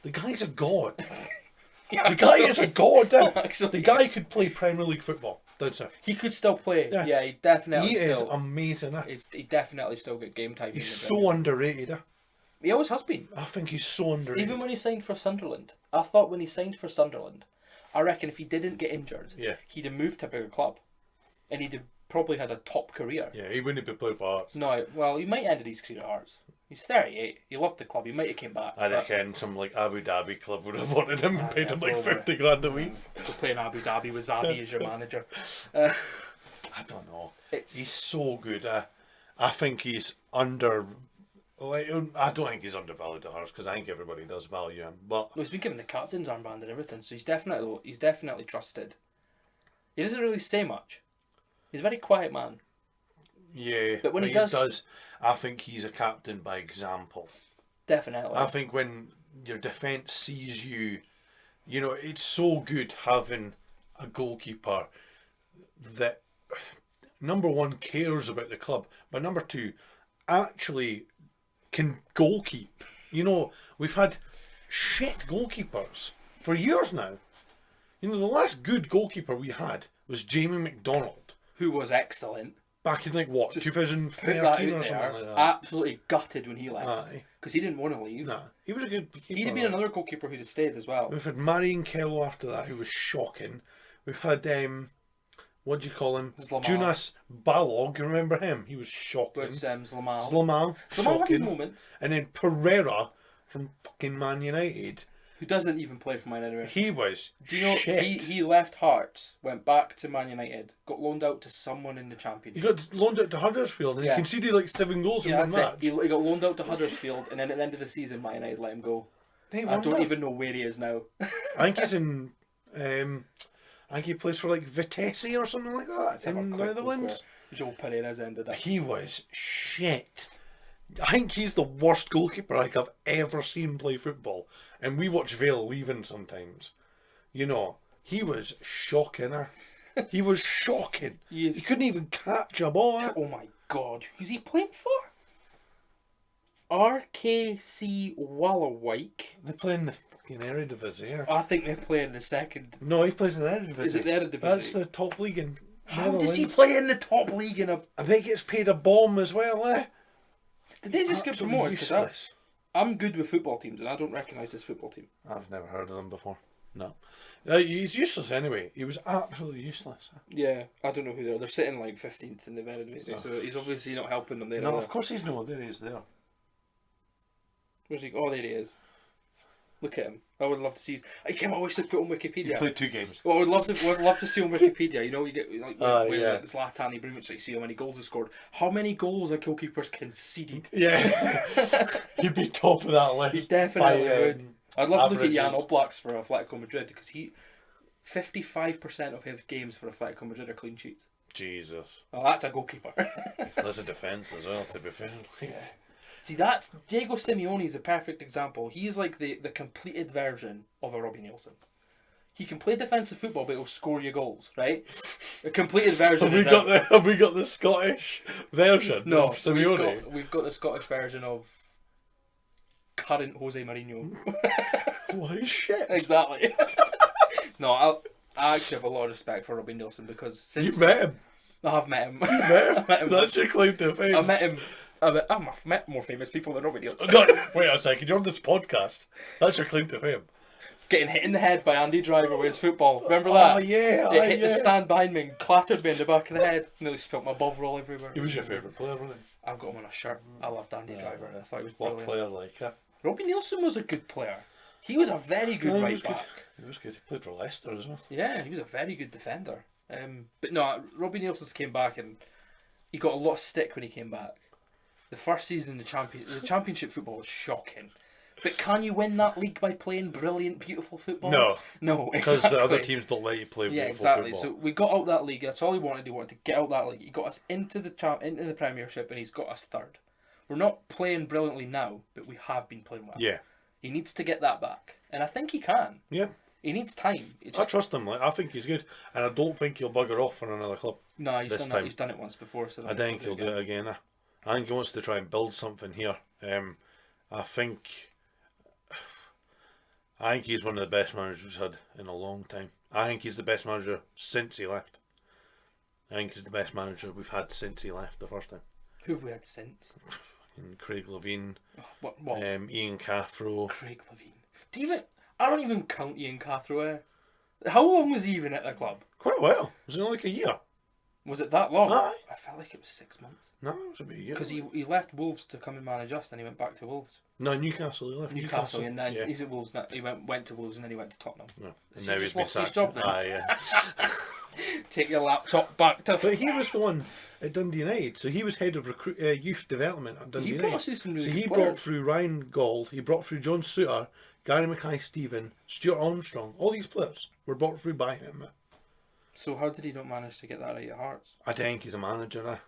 The guy's a god. The guy is a god. Actually, the guy could play Premier League football down south. He could still play. Yeah, he definitely. He is amazing. He definitely still got game time. He's so underrated. He always has been. I think he's so underrated. Even when he signed for Sunderland, I thought when he signed for Sunderland, I reckon if he didn't get injured, he'd have moved to a bigger club, and he'd have probably had a top career. Yeah, he wouldn't have played for Hearts. No, well, he might have ended his career at Hearts. He's 38. He loved the club. He might have came back. I reckon some like Abu Dhabi club would have wanted him and paid him like 50 grand a week. To play in Abu Dhabi with Xavi as your manager. I don't know. He's so good. I think he's under... Like, I don't think he's undervalued at Hearts because I think everybody does value him. But he's been given the captain's armband and everything, so he's definitely trusted. He doesn't really say much. He's a very quiet man. Yeah, but when he does, I think he's a captain by example. Definitely. I think when your defence sees you, you know, it's so good having a goalkeeper that, number one, cares about the club, but number two, actually can goalkeep. You know, we've had shit goalkeepers for years now. You know, the last good goalkeeper we had was Jamie McDonald. Who was excellent. Back in, like, what, Just 2013 or something like that? Absolutely gutted when he left. Aye. Because he didn't want to leave. Nah, he was a good keeper. He'd have been another goalkeeper who'd have stayed as well. We've had Marion Kello after that, who was shocking. We've had, what do you call him? Zlamal. Jonas Balog, you remember him? He was shocking. But Zlamal. Zlamal, Zlamal had his shocking. moments. And then Pereira from fucking Man United. Who doesn't even play for Man United. He was Do you know, shit. he left Hearts, went back to Man United, got loaned out to someone in the He Championship. got loaned out to Huddersfield and Yeah. he conceded like 7 goals in Yeah, one that's match. it. He got loaned out to Huddersfield, and then at the end of the season, Man United let him go. They I won don't that. even know where he is now. I think he's in. I think he plays for like Vitesse or something like that Let's have a in quick look Netherlands. where Joe Pereira's ended up. He was shit. I think he's the worst goalkeeper I think I've ever seen play football. And we watch Vale leaving sometimes. You know, he was shocking. He was shocking. He couldn't even catch a ball. Oh my god, who's he playing for? RKC Waalwijk. They play in the fucking Eredivisie here. I think they play in the second. No, he plays in the Eredivisie. Is it the Eredivisie? That's the top league in How does he Netherlands. play in the top league in a... I think he gets paid a bomb as well, eh? Did they just get Absolutely promoted? 'Cause useless. I'm good with football teams and I don't recognise this football team. I've never heard of them before. No. He's useless anyway. He was absolutely useless. Yeah, I don't know who they are. They're sitting like 15th in the Eredivisie, so he's obviously not helping them there. No, either. of course he's not. There he is there. Where's he? Oh, there he is. Look at him. I would love to see. I can't wish they put on He Wikipedia. played 2 games. Well, I would love to see on Wikipedia. You know, you get like where yeah. like Zlatan Ibrahimovic, like see how many goals he scored. How many goals a goalkeeper's conceded? Yeah. He'd be top of that list. He definitely would. I'd love to look at Jan averages. Oblak's for Atletico Madrid because 55% of his games for Atletico Madrid are clean sheets. Jesus. Well, that's a goalkeeper. That's a defence as well, to be fair. See, that's Diego Simeone's the perfect example. He's like the completed version of a Robbie Nielsen. He can play defensive football, but he'll score you goals, right? A completed version. Have we got the Scottish version? No, of Simeone? we've got the Scottish version of current Jose Mourinho. What shit? Exactly. No, I actually have a lot of respect for Robbie Nielsen because since You've met him. I have met him. Met him? That's your claim to fame. I've met him. I've met more famous people than Robbie Nielsen. No, wait a second, you're on this podcast. That's your claim to fame. Getting hit in the head by Andy Driver with his football. Remember that? Oh, yeah. It hit the stand behind me and clattered me in the back of the head. Nearly spilt my bovril everywhere. He was your favourite player, wasn't he? I've got him on a shirt. I loved Andy Driver. I thought he was What brilliant. player like that? Robbie Nielsen was a good player. He was a very good he right was back. good. He was good. He played for Leicester as well. Yeah, he was a very good defender. But no, Robbie Nielsen's came back and he got a lot of stick when he came back. The first season in the championship football was shocking. But can you win that league by playing brilliant, beautiful football? No, Because exactly. the other teams don't let you play Yeah, beautiful exactly. football. So we got out that league. That's all he wanted. He wanted to get out that league. He got us into the Premiership, and he's got us third. We're not playing brilliantly now, but we have been playing well. Yeah. He needs to get that back, and I think he can. Yeah. He needs time. I trust him. Like, I think he's good, and I don't think he'll bugger off for another club. No, he's this done time. that. He's done it once before. So I think he'll do it again. I think he wants to try and build something here. I think he's one of the best managers we've had in a long time. I think he's the best manager since he left. I think he's the best manager we've had since he left the first time. Who have we had since? And Craig Levine, What? Ian Cathro. Craig Levine. I don't even count Ian Cathro. How long was he even at the club? Quite well. Was it only like a year? Was it that long? Aye. I felt like it was 6 months. No, it was about a year. Because he left Wolves to come and manage us, and he went back to Wolves. No, Newcastle. He left Newcastle, and then yeah. he's at Wolves now. He went to Wolves, and then he went to Tottenham. No. And So now he he's just been lost his sacked. job then? Aye, yeah. Take your laptop back to... But he was the one at Dundee United, so he was head of youth development at Dundee He United. brought us through some really So he good brought players. through Ryan Gold, he brought through John Suter, Gary Mackay-Steven, Stuart Armstrong. All these players were brought through by him. So how did he not manage to get that right at Hearts? I think he's a manager.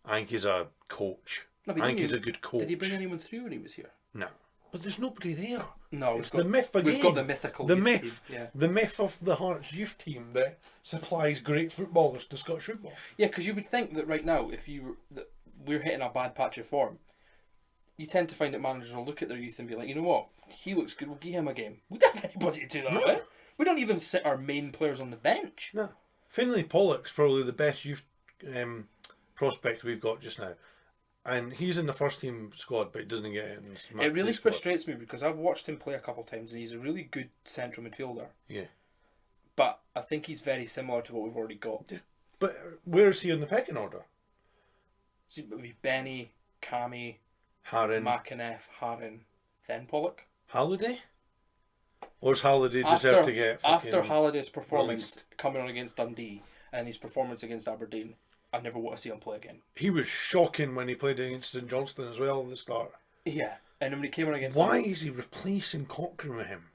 I think he's a coach. No, but I think didn't he's a good coach. Did he bring anyone through when he was here? No. But there's nobody there. No, It's the myth again. We've got the mythical The youth myth. team, yeah. The myth of the Hearts youth team that supplies great footballers to Scottish football. Yeah, because you would think that right now, that we're hitting a bad patch of form, you tend to find that managers will look at their youth and be like, you know what, he looks good, we'll give him a game. We don't have anybody to do that with. We don't even sit our main players on the bench. No. Finlay Pollock's probably the best youth prospect we've got just now. And he's in the first team squad, but he doesn't get it in the It really squad. frustrates me because I've watched him play a couple of times and he's a really good central midfielder. Yeah. But I think he's very similar to what we've already got. Yeah. But where's he in the pecking order? So it would be Benny, Cammy, Harin. McInnes, Harin, then Pollock. Halliday? Or does Halliday deserve to get After Halliday's performance released? coming on against Dundee and his performance against Aberdeen, I never want to see him play again. He was shocking when he played against St Johnstone as well at the start. Yeah, and then when he came on against... Why is he replacing Cochrane with him?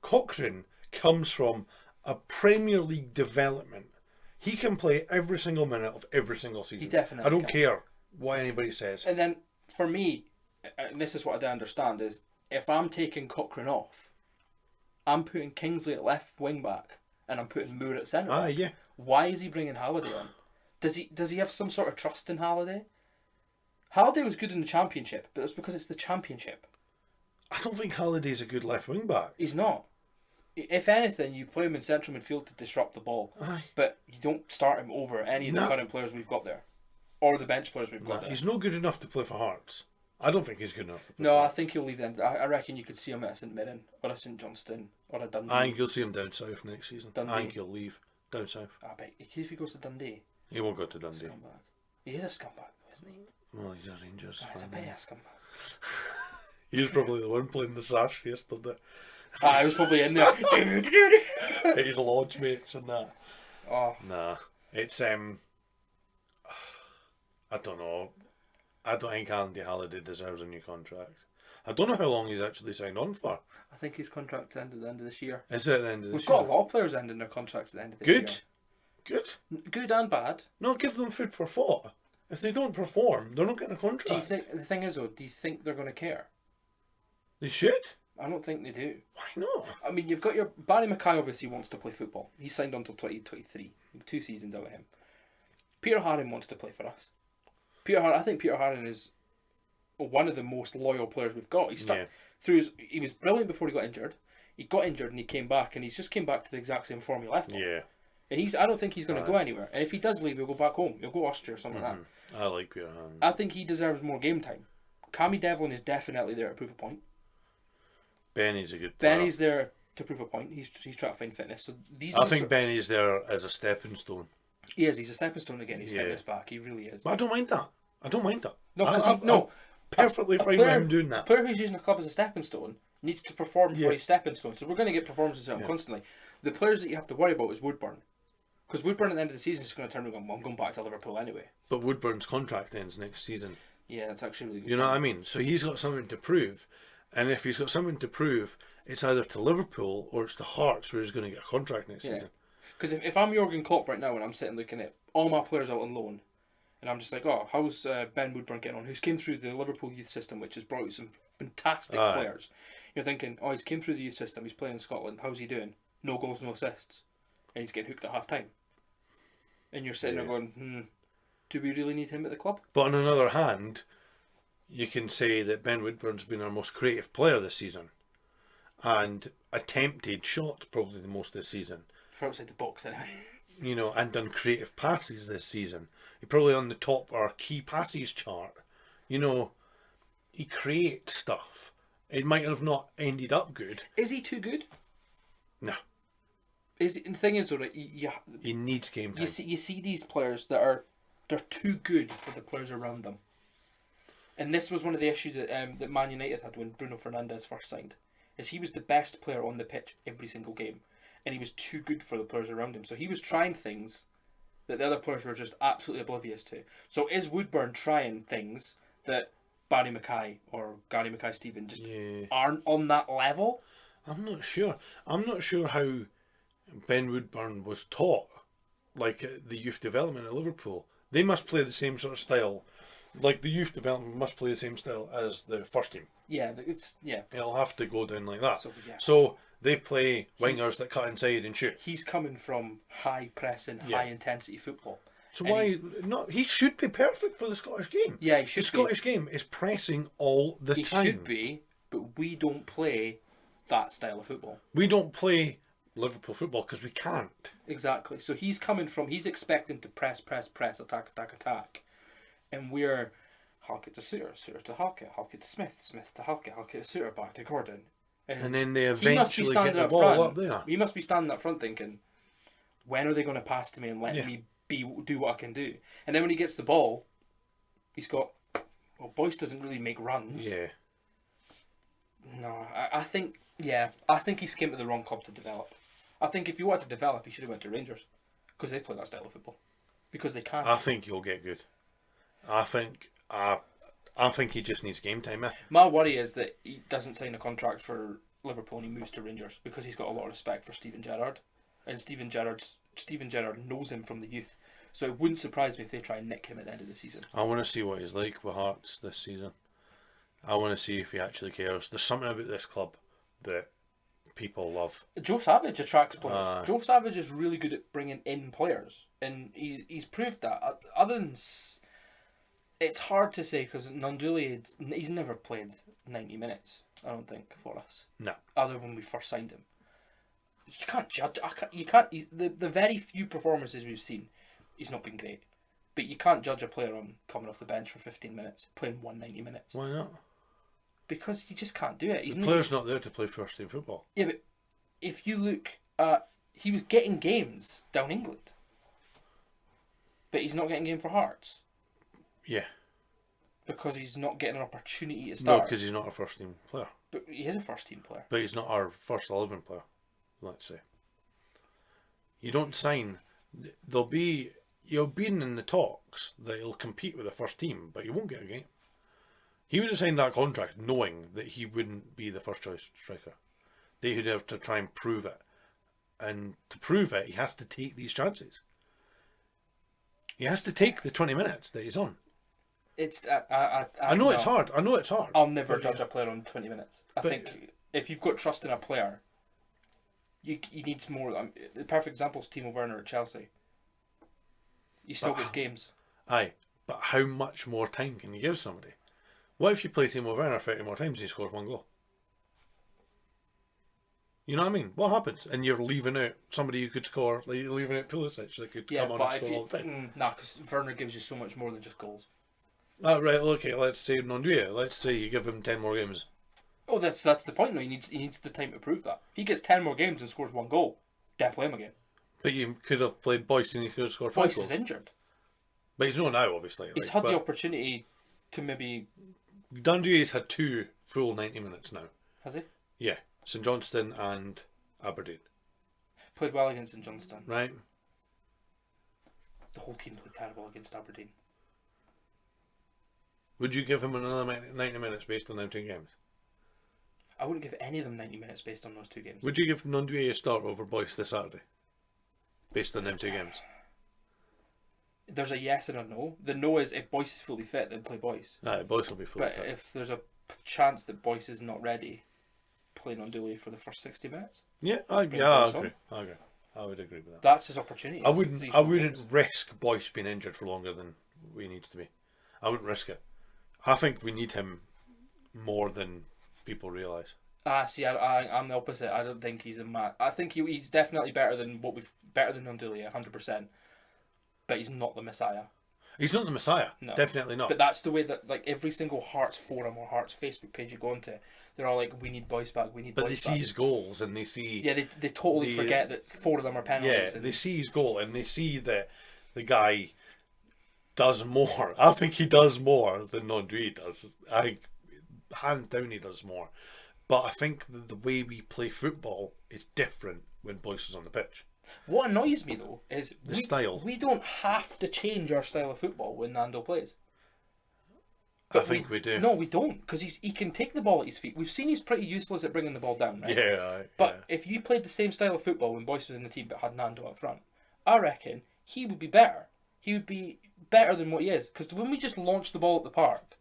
Cochrane comes from a Premier League development. He can play every single minute of every single season. He definitely I don't can. care what anybody says. And then, for me, and this is what I don't understand, is if I'm taking Cochrane off, I'm putting Kingsley at left wing back and I'm putting Moore at centre back. Yeah. Why is he bringing Halliday on? Does he have some sort of trust in Halliday? Halliday was good in the Championship, but it's because it's the Championship. I don't think Halliday's a good left wing back. He's not. If anything, you play him in central midfield to disrupt the ball. Aye. But you don't start him over any of the current players we've got there. Or the bench players we've got there. He's not good enough to play for Hearts. I don't think he's good enough to play No, for I Hearts. think he'll leave them. I reckon you could see him at St Mirren or a St Johnston or a Dundee. I think you'll see him down south next season. Dundee. I think he'll leave down south. I bet if he goes to Dundee, He won't go to Dundee. scumbag. He is a scumbag, though, isn't he? Well, he's a Rangers He's a fan. bit of a scumbag. He was probably the one playing the sash yesterday. I was probably in there. His lodge mates and that. Oh, Nah, it's I don't know. I don't think Andy Halliday deserves a new contract. I don't know how long he's actually signed on for. I think his contract ends at the end of this year. Is it at the end of this We've got year? a lot of players ending their contracts at the end of this year. Good. Good and bad. No, give them food for thought. If they don't perform, they're not getting a contract. Do you think the thing is though? Do you think they're going to care? They should. I don't think they do. Why not? I mean, you've got your Barry Mackay. Obviously wants to play football. He signed on until 2023. 2 seasons out of him. Peter Haring wants to play for us. I think Peter Haring is one of the most loyal players we've got. He stuck through he was brilliant before he got injured. He got injured and he came back, and he's just came back to the exact same form he left on. Yeah. And I don't think he's going to go anywhere. And if he does leave, he'll go back home. He'll go Austria or something like that. I like Peter Haring. I think he deserves more game time. Cammy Devlin is definitely there to prove a point. Benny's a good player. Benny's there to prove a point. He's trying to find fitness. So I think Benny's there as a stepping stone. He is. He's a stepping stone to getting his fitness back. He really is. But I don't mind that. No, because I'm perfectly fine with him doing that. A player who's using a club as a stepping stone needs to perform for his stepping stone. So we're going to get performances out of him constantly. The players that you have to worry about is Woodburn. Because Woodburn at the end of the season is going to turn around and go, I'm going back to Liverpool anyway. But Woodburn's contract ends next season. Yeah, that's actually really good. You know what I mean? So he's got something to prove. And if he's got something to prove, it's either to Liverpool or it's to Hearts where he's going to get a contract next season. Because if I'm Jurgen Klopp right now and I'm sitting looking at all my players out on loan, and I'm just like, oh, how's Ben Woodburn getting on? Who's came through the Liverpool youth system, which has brought out some fantastic players. You're thinking, oh, he's came through the youth system, he's playing in Scotland, how's he doing? No goals, no assists. And he's getting hooked at half time. And you're sitting there going, do we really need him at the club? But on another hand, you can say that Ben Woodburn's been our most creative player this season. And attempted shots probably the most this season. For outside the box, anyway. You know, and done creative passes this season. He's probably on the top of our key passes chart. You know, he creates stuff. It might have not ended up good. Is he too good? No. And the thing is, though, He needs game time. you see these players they're too good for the players around them. And this was one of the issues that Man United had when Bruno Fernandes first signed. Is he was the best player on the pitch every single game. And he was too good for the players around him. So he was trying things that the other players were just absolutely oblivious to. So is Woodburn trying things that Barry Mackay or Gary Mackay-Steven just aren't on that level? I'm not sure. I'm not sure how Ben Woodburn was taught, like the youth development at Liverpool. They must play the same sort of style. Like the youth development must play the same style as the first team. Yeah, It'll have to go down like that. So, So they play wingers that cut inside and shoot. He's coming from high pressing, high intensity football. So And why not? He should be perfect for the Scottish game. Yeah, he should The Scottish game is pressing all the time. He should be, but we don't play that style of football. We don't play Liverpool football because we can't. Exactly. So he's expecting to press, attack. And we're Halkett to Suter, Suter to Halkett, Halkett to Smith, Smith to Halkett, Halkett to Suter, back to Gordon. And then they eventually get the ball up there. He must be standing up front thinking, when are they going to pass to me and let me do what I can do? And then when he gets the ball, he's got... Well, Boyce doesn't really make runs. Yeah. No, I think he's came to the wrong club to develop. I think if he wanted to develop, he should have went to Rangers. Because they play that style of football. Because they can. I think he'll get good. I think he just needs game time. My worry is that he doesn't sign a contract for Liverpool and he moves to Rangers because he's got a lot of respect for Steven Gerrard. And Steven Gerrard knows him from the youth. So it wouldn't surprise me if they try and nick him at the end of the season. I want to see what he's like with Hearts this season. I want to see if he actually cares. There's something about this club that people love. Joe Savage attracts players. Joe Savage is really good at bringing in players. And he's proved that. Other than... It's hard to say because Nanduli, he's never played 90 minutes, I don't think, for us. No. Other when we first signed him. You can't judge. The very few performances we've seen, he's not been great. But you can't judge a player on coming off the bench for 15 minutes, playing 190 minutes. Why not? Because you just can't do it. The player's not there to play first team football. Yeah, but if you look at... He was getting games down England. But he's not getting game for Hearts. Yeah. Because he's not getting an opportunity to start. No, because he's not a first team player. But he is a first team player. But he's not our first 11 player, let's say. You don't sign... You'll be in the talks that he'll compete with the first team, but he won't get a game. He would have signed that contract knowing that he wouldn't be the first choice striker. They would have to try and prove it. And to prove it, he has to take these chances. He has to take the 20 minutes that he's on. It's I know it's hard. I'll never judge a player on 20 minutes. I think if you've got trust in a player, you need more. The perfect example is Timo Werner at Chelsea. He still gets games. Aye, but how much more time can you give somebody? What if you play Timo Werner 30 more times and he scores one goal? You know what I mean? What happens? And you're leaving out somebody who could score, like you're leaving out Pulisic that could come on and score all the time. Nah, because Werner gives you so much more than just goals. Right, okay, let's say Nonduya. Let's say you give him 10 more games. Oh, that's the point. No, he needs the time to prove that. If he gets 10 more games and scores one goal, don't play him again. But you could have played Boyce and he could have scored 5 goals. Boyce is injured. But he's not now, obviously. He's had the opportunity to maybe... Dundua's had 2 full 90 minutes now. Has he? Yeah. St Johnstone and Aberdeen. Played well against St Johnstone. Right. The whole team played terrible against Aberdeen. Would you give him another 90 minutes based on them 2 games? I wouldn't give any of them 90 minutes based on those 2 games. Would you give Nondue a start over Boyce this Saturday? Based on them 2 games? There's a yes and a no. The no is if Boyce is fully fit, then play Boyce. Aye, Boyce will be fully fit. But if there's a chance that Boyce is not ready, play Nondue for the first 60 minutes. Yeah, I agree. I would agree with that. That's his opportunity. I wouldn't risk Boyce being injured for longer than he needs to be. I wouldn't risk it. I think we need him more than people realise. See, I'm the opposite. I don't think he's a man. I think he's definitely better than Nondulia, 100%. But he's not the Messiah. He's not the Messiah. No. Definitely not. But that's the way that every single Hearts forum or Hearts Facebook page you go onto, they're all like, we need Boyce back, we need Boyce back. But they see his goals and they see... Yeah, they totally forget that 4 of them are penalties. Yeah, they see his goal and they see that the guy does more. I think he does more than Nondue does. Hand down he does more. But I think the way we play football is different when Boyce is on the pitch. What annoys me though is the style. We don't have to change our style of football when Nando plays. But I think we do. No, we don't, because he can take the ball at his feet. We've seen he's pretty useless at bringing the ball down, right? Yeah. But if you played the same style of football when Boyce was in the team but had Nando up front, I reckon he would be better. He would be better than what he is. Because when we just launch the ball at the park,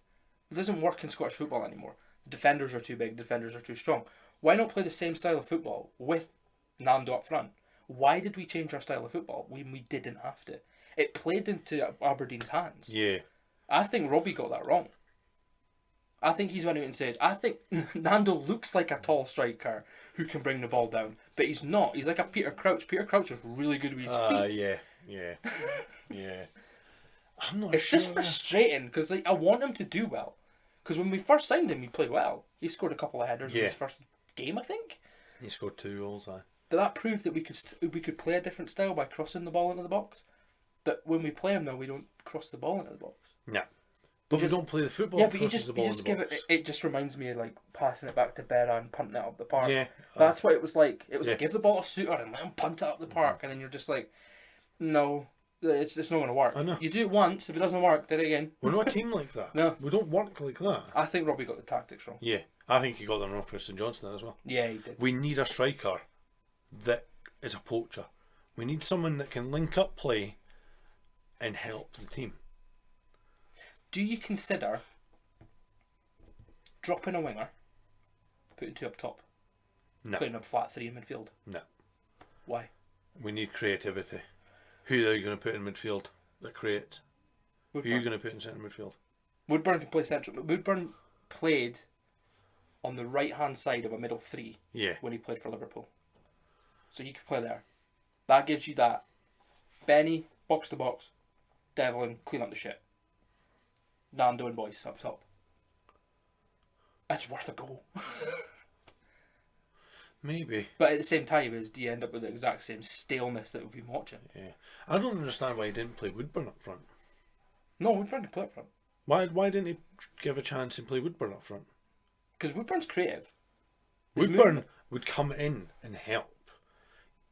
it doesn't work in Scottish football anymore. The defenders are too big, defenders are too strong. Why not play the same style of football with Nando up front? Why did we change our style of football when we didn't have to? It played into Aberdeen's hands. Yeah. I think Robbie got that wrong. I think he's went out and said, I think Nando looks like a tall striker who can bring the ball down, but he's not. He's like a Peter Crouch. Peter Crouch is really good with his feet. Yeah. I'm not It's sure. just frustrating because I want him to do well. Because when we first signed him, he played well. He scored a couple of headers in his first game, I think. He scored 2 goals, aye. But that proved that we could play a different style by crossing the ball into the box. But when we play him now, we don't cross the ball into the box. Yeah. But we don't play the football. Yeah, but you just give it. It just reminds me of like passing it back to Berra and punting it up the park. Yeah, That's what it was like. It was like give the ball to Suter and let him punt it up the park, and then you're just like, no, it's not going to work. I know. You do it once. If it doesn't work, do it again. We're not a team like that. No, we don't work like that. I think Robbie got the tactics wrong. Yeah, I think he got them wrong for St Johnstone as well. Yeah, he did. We need a striker that is a poacher. We need someone that can link up play and help the team. Do you consider dropping a winger, putting 2 up top, putting a flat 3 in midfield? No. Why? We need creativity. Who are you going to put in midfield that creates? Woodburn. Who are you going to put in centre midfield? Woodburn can play central. But Woodburn played on the right hand side of a middle 3 when he played for Liverpool. So you could play there. That gives you that. Benny, box to box. Devlin, clean up the shit. Nando and Boyce up top. That's worth a goal. Maybe. But at the same time, do you end up with the exact same staleness that we've been watching? Yeah. I don't understand why he didn't play Woodburn up front. No, Woodburn can play up front. Why didn't he give a chance and play Woodburn up front? Because Woodburn's creative. Woodburn would come in and help.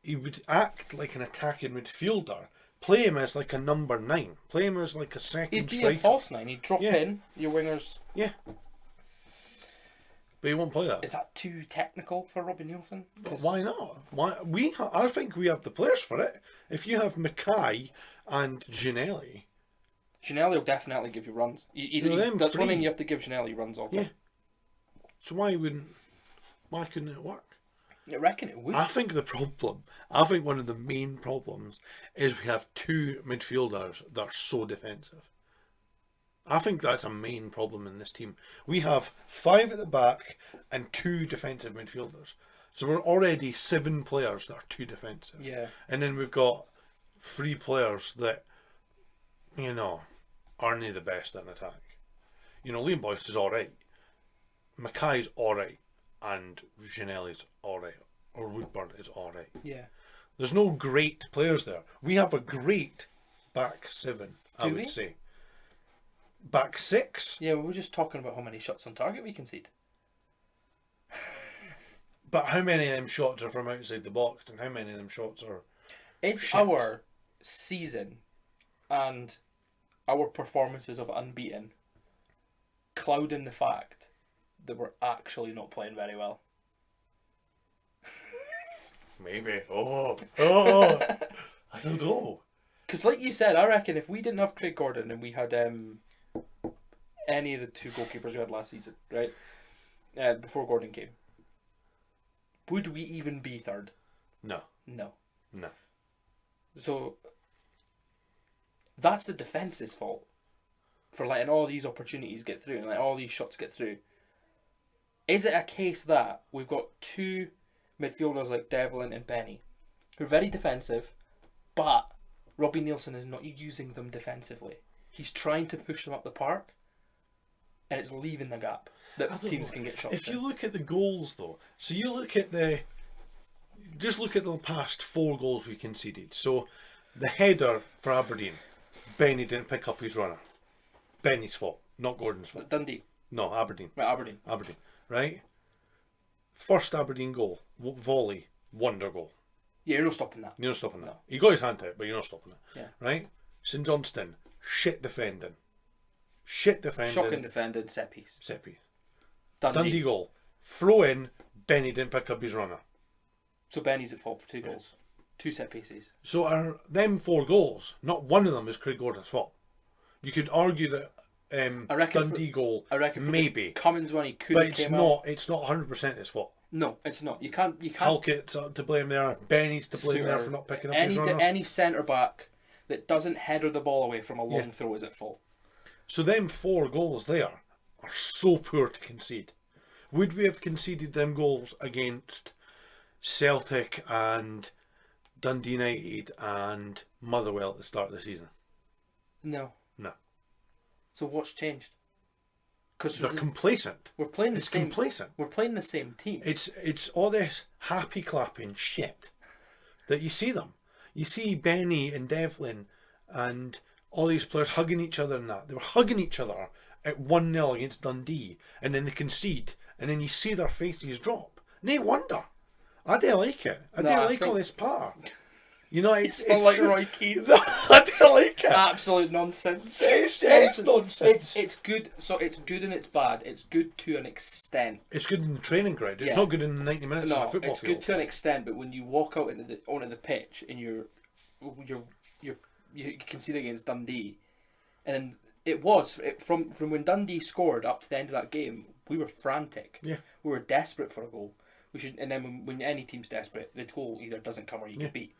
He would act like an attacking midfielder. Play him as like a number 9. Play him as like a second He'd be striker. a false 9. He'd drop in your wingers. Yeah. But he won't play that. Is that too technical for Robbie Nielsen? But why not? I think we have the players for it. If you have Mackay and Ginelli. Ginelli will definitely give you runs. That's one thing you have to give Ginelli runs all the time. So why couldn't it work? I reckon it would. I think one of the main problems is we have 2 midfielders that are so defensive. I think that's a main problem in this team. We have 5 at the back and 2 defensive midfielders. So we're already 7 players that are too defensive. Yeah. And then we've got 3 players that, aren't the best in attack. Liam Boyce is alright. Mackay's alright. And Ginelli's alright. Or Woodburn is alright. Yeah. There's no great players there. We have a great back 7, I would say. Back 6. Yeah, we were just talking about how many shots on target we concede. But how many of them shots are from outside the box and how many of them shots are... It's our season and our performances of unbeaten clouding the fact that we're actually not playing very well. Maybe. I don't know. Because like you said, I reckon if we didn't have Craig Gordon and we had any of the 2 goalkeepers we had last season, right, before Gordon came, would we even be 3rd? No. So that's the defence's fault for letting all these opportunities get through and letting all these shots get through. Is it a case that we've got 2 midfielders like Devlin and Benny who are very defensive, but Robbie Nielsen is not using them defensively? He's trying to push them up the park and it's leaving the gap that teams can get shots If you look at the goals though, so you look at just look at the past 4 goals we conceded. So the header for Aberdeen, Benny didn't pick up his runner. Benny's fault, not Gordon's fault. Dundee. No, Aberdeen. Right, Aberdeen. Right? First Aberdeen goal, volley, wonder goal. Yeah, you're not stopping that. You're not stopping that. No. He got his hand to it, but you're not stopping it. Yeah. Right? St Johnstone, shit defending. Shocking defending, set piece. Dundee goal. Throw in, Benny didn't pick up his runner. So Benny's at fault for 2 goals. 2 set pieces. So are them 4 goals, not one of them is Craig Gordon's fault. You could argue that Dundee goal, maybe. Cummins one, he could but have it's came not. out. It's not 100% his fault. No, it's not. You can't. Halkett's to blame there. Benny's to blame there for not picking up his runner. Any centre back that doesn't header the ball away from a long throw is at fault. So them 4 goals there are so poor to concede. Would we have conceded them goals against Celtic and Dundee United and Motherwell at the start of the season? No. No. So what's changed? Because they're complacent. We're playing the it's same. Complacent. We're playing the same team. It's all this happy clapping shit that you see them. You see Benny and Devlin and all these players hugging each other and that. They were hugging each other at 1-0 against Dundee, and then they concede, and then you see their faces drop. No wonder. I do like it. I do like all this power. You know, it's not like Roy Keane. I do like it. Absolute nonsense. It's nonsense. It's good. So it's good and it's bad. It's good to an extent. It's good in the training ground. It's not good in the 90 minutes on a football it's field. good to an extent, but when you walk out onto the pitch and you concede against Dundee, and then from when Dundee scored up to the end of that game, we were frantic. Yeah, we were desperate for a goal. We should, and then when any team's desperate, the goal either doesn't come or you get beat.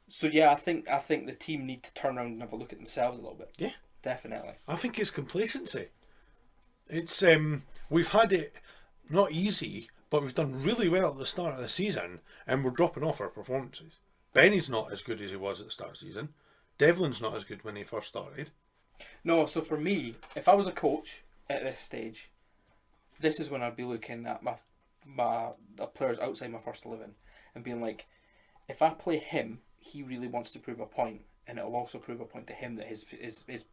So yeah, I think the team need to turn around and have a look at themselves a little bit. Yeah, definitely. I think it's complacency. It's we've had it not easy, but we've done really well at the start of the season, and we're dropping off our performances. Benny's not as good as he was at the start of the season. Devlin's not as good when he first started. No, so for me, if I was a coach at this stage, this is when I'd be looking at my players outside my first 11 and being like, if I play him, he really wants to prove a point, and it'll also prove a point to him that his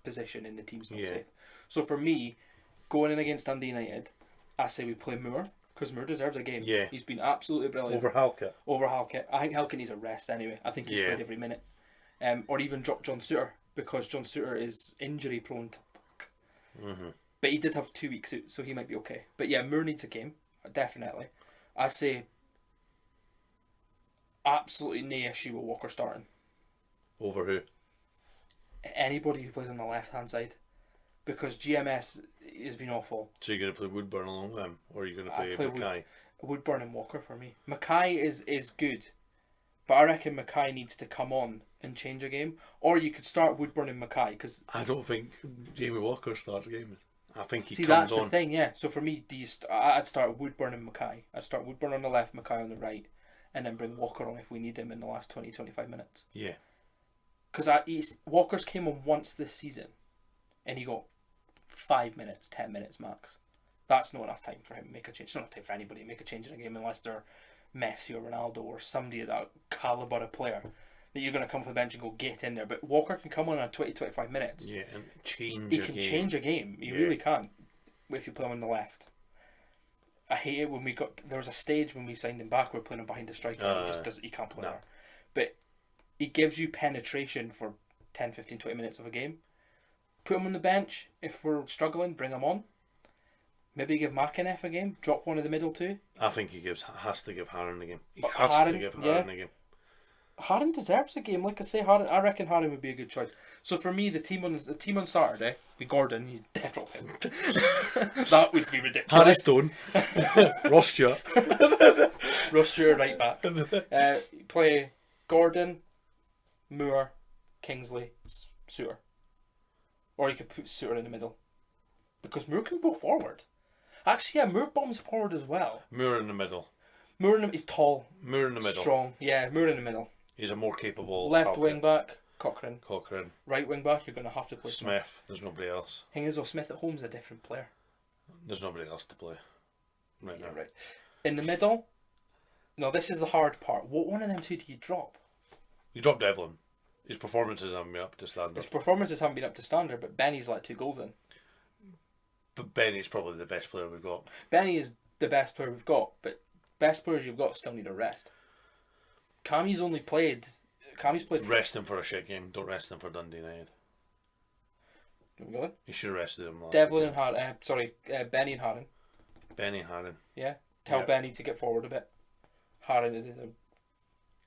position in the team's not safe. So for me, going in against Dundee United, I say we play Moore, because Moore deserves a game. Yeah. He's been absolutely brilliant. Over Halkett. I think Halkett needs a rest anyway. I think he's played every minute. Or even drop John Souttar, because John Souttar is injury prone to fuck. Mm-hmm. But he did have 2 weeks out, so he might be okay. But yeah, Moore needs a game, definitely. I say absolutely no issue with Walker starting. Over who? Anybody who plays on the left-hand side. Because GMS has been awful. So you're going to play Woodburn along with him? Or are you going to play Mackay? Woodburn and Walker for me. Mackay is good. But I reckon Mackay needs to come on and change a game. Or you could start Woodburn and Mackay. Cause I don't think Jamie Walker starts games. I think he comes that's on. the thing, yeah. So for me, I'd start Woodburn and Mackay. I'd start Woodburn on the left, Mackay on the right. And then bring Walker on if we need him in the last 20-25 minutes. Yeah. Because Walker's came on once this season. And he got 5 minutes, 10 minutes max. That's not enough time for him to make a change. It's not enough time for anybody to make a change in a game unless they're Messi or Ronaldo or somebody of that calibre of player that you're going to come off the bench and go get in there. But Walker can come on 20-25 minutes. Yeah, and change He can change a game. He really can if you play him on the left. I hate it when there was a stage when we signed him back, we were playing him behind the striker. He can't play there. But he gives you penetration for 10, 15, 20 minutes of a game. Put him on the bench. If we're struggling, bring him on. Maybe give McInnes a game. Drop one in the middle too. I think he has to give Harren a game. He But has to give Harren a game. Harren deserves a game. Like I say, I reckon Harren would be a good choice. So for me, the team on Saturday, be Gordon. You dead drop him. That would be ridiculous. Harry Stone, Ross Stewart, Ross Stewart right back. Play Gordon, Moore, Kingsley, Souttar. Or you could put Souttar in the middle. Because Moore can go forward. Actually, yeah, Moore bombs forward as well. Moore in the middle. He's tall. Moore in the middle. Strong. Yeah, Moore in the middle. He's a more capable... Left wing back, Cochrane. Right wing back, you're going to have to play Smith. There's nobody else. Thing is, though, Smith at home's a different player. There's nobody else to play. Right now. Right. In the middle, no, this is the hard part. What one of them two do you drop? You drop Devlin. His performances haven't been up to standard. But Benny's let 2 goals in. But Benny's probably the best player we've got. Benny is the best player we've got, but best players you've got still need a rest. Cammy's played. Rest him for a shit game. Don't rest him for Dundee United. Really? You should have rested him. Devlin and Benny and Harren. Benny and Harren. Yeah. Tell Benny to get forward a bit. Harren to do the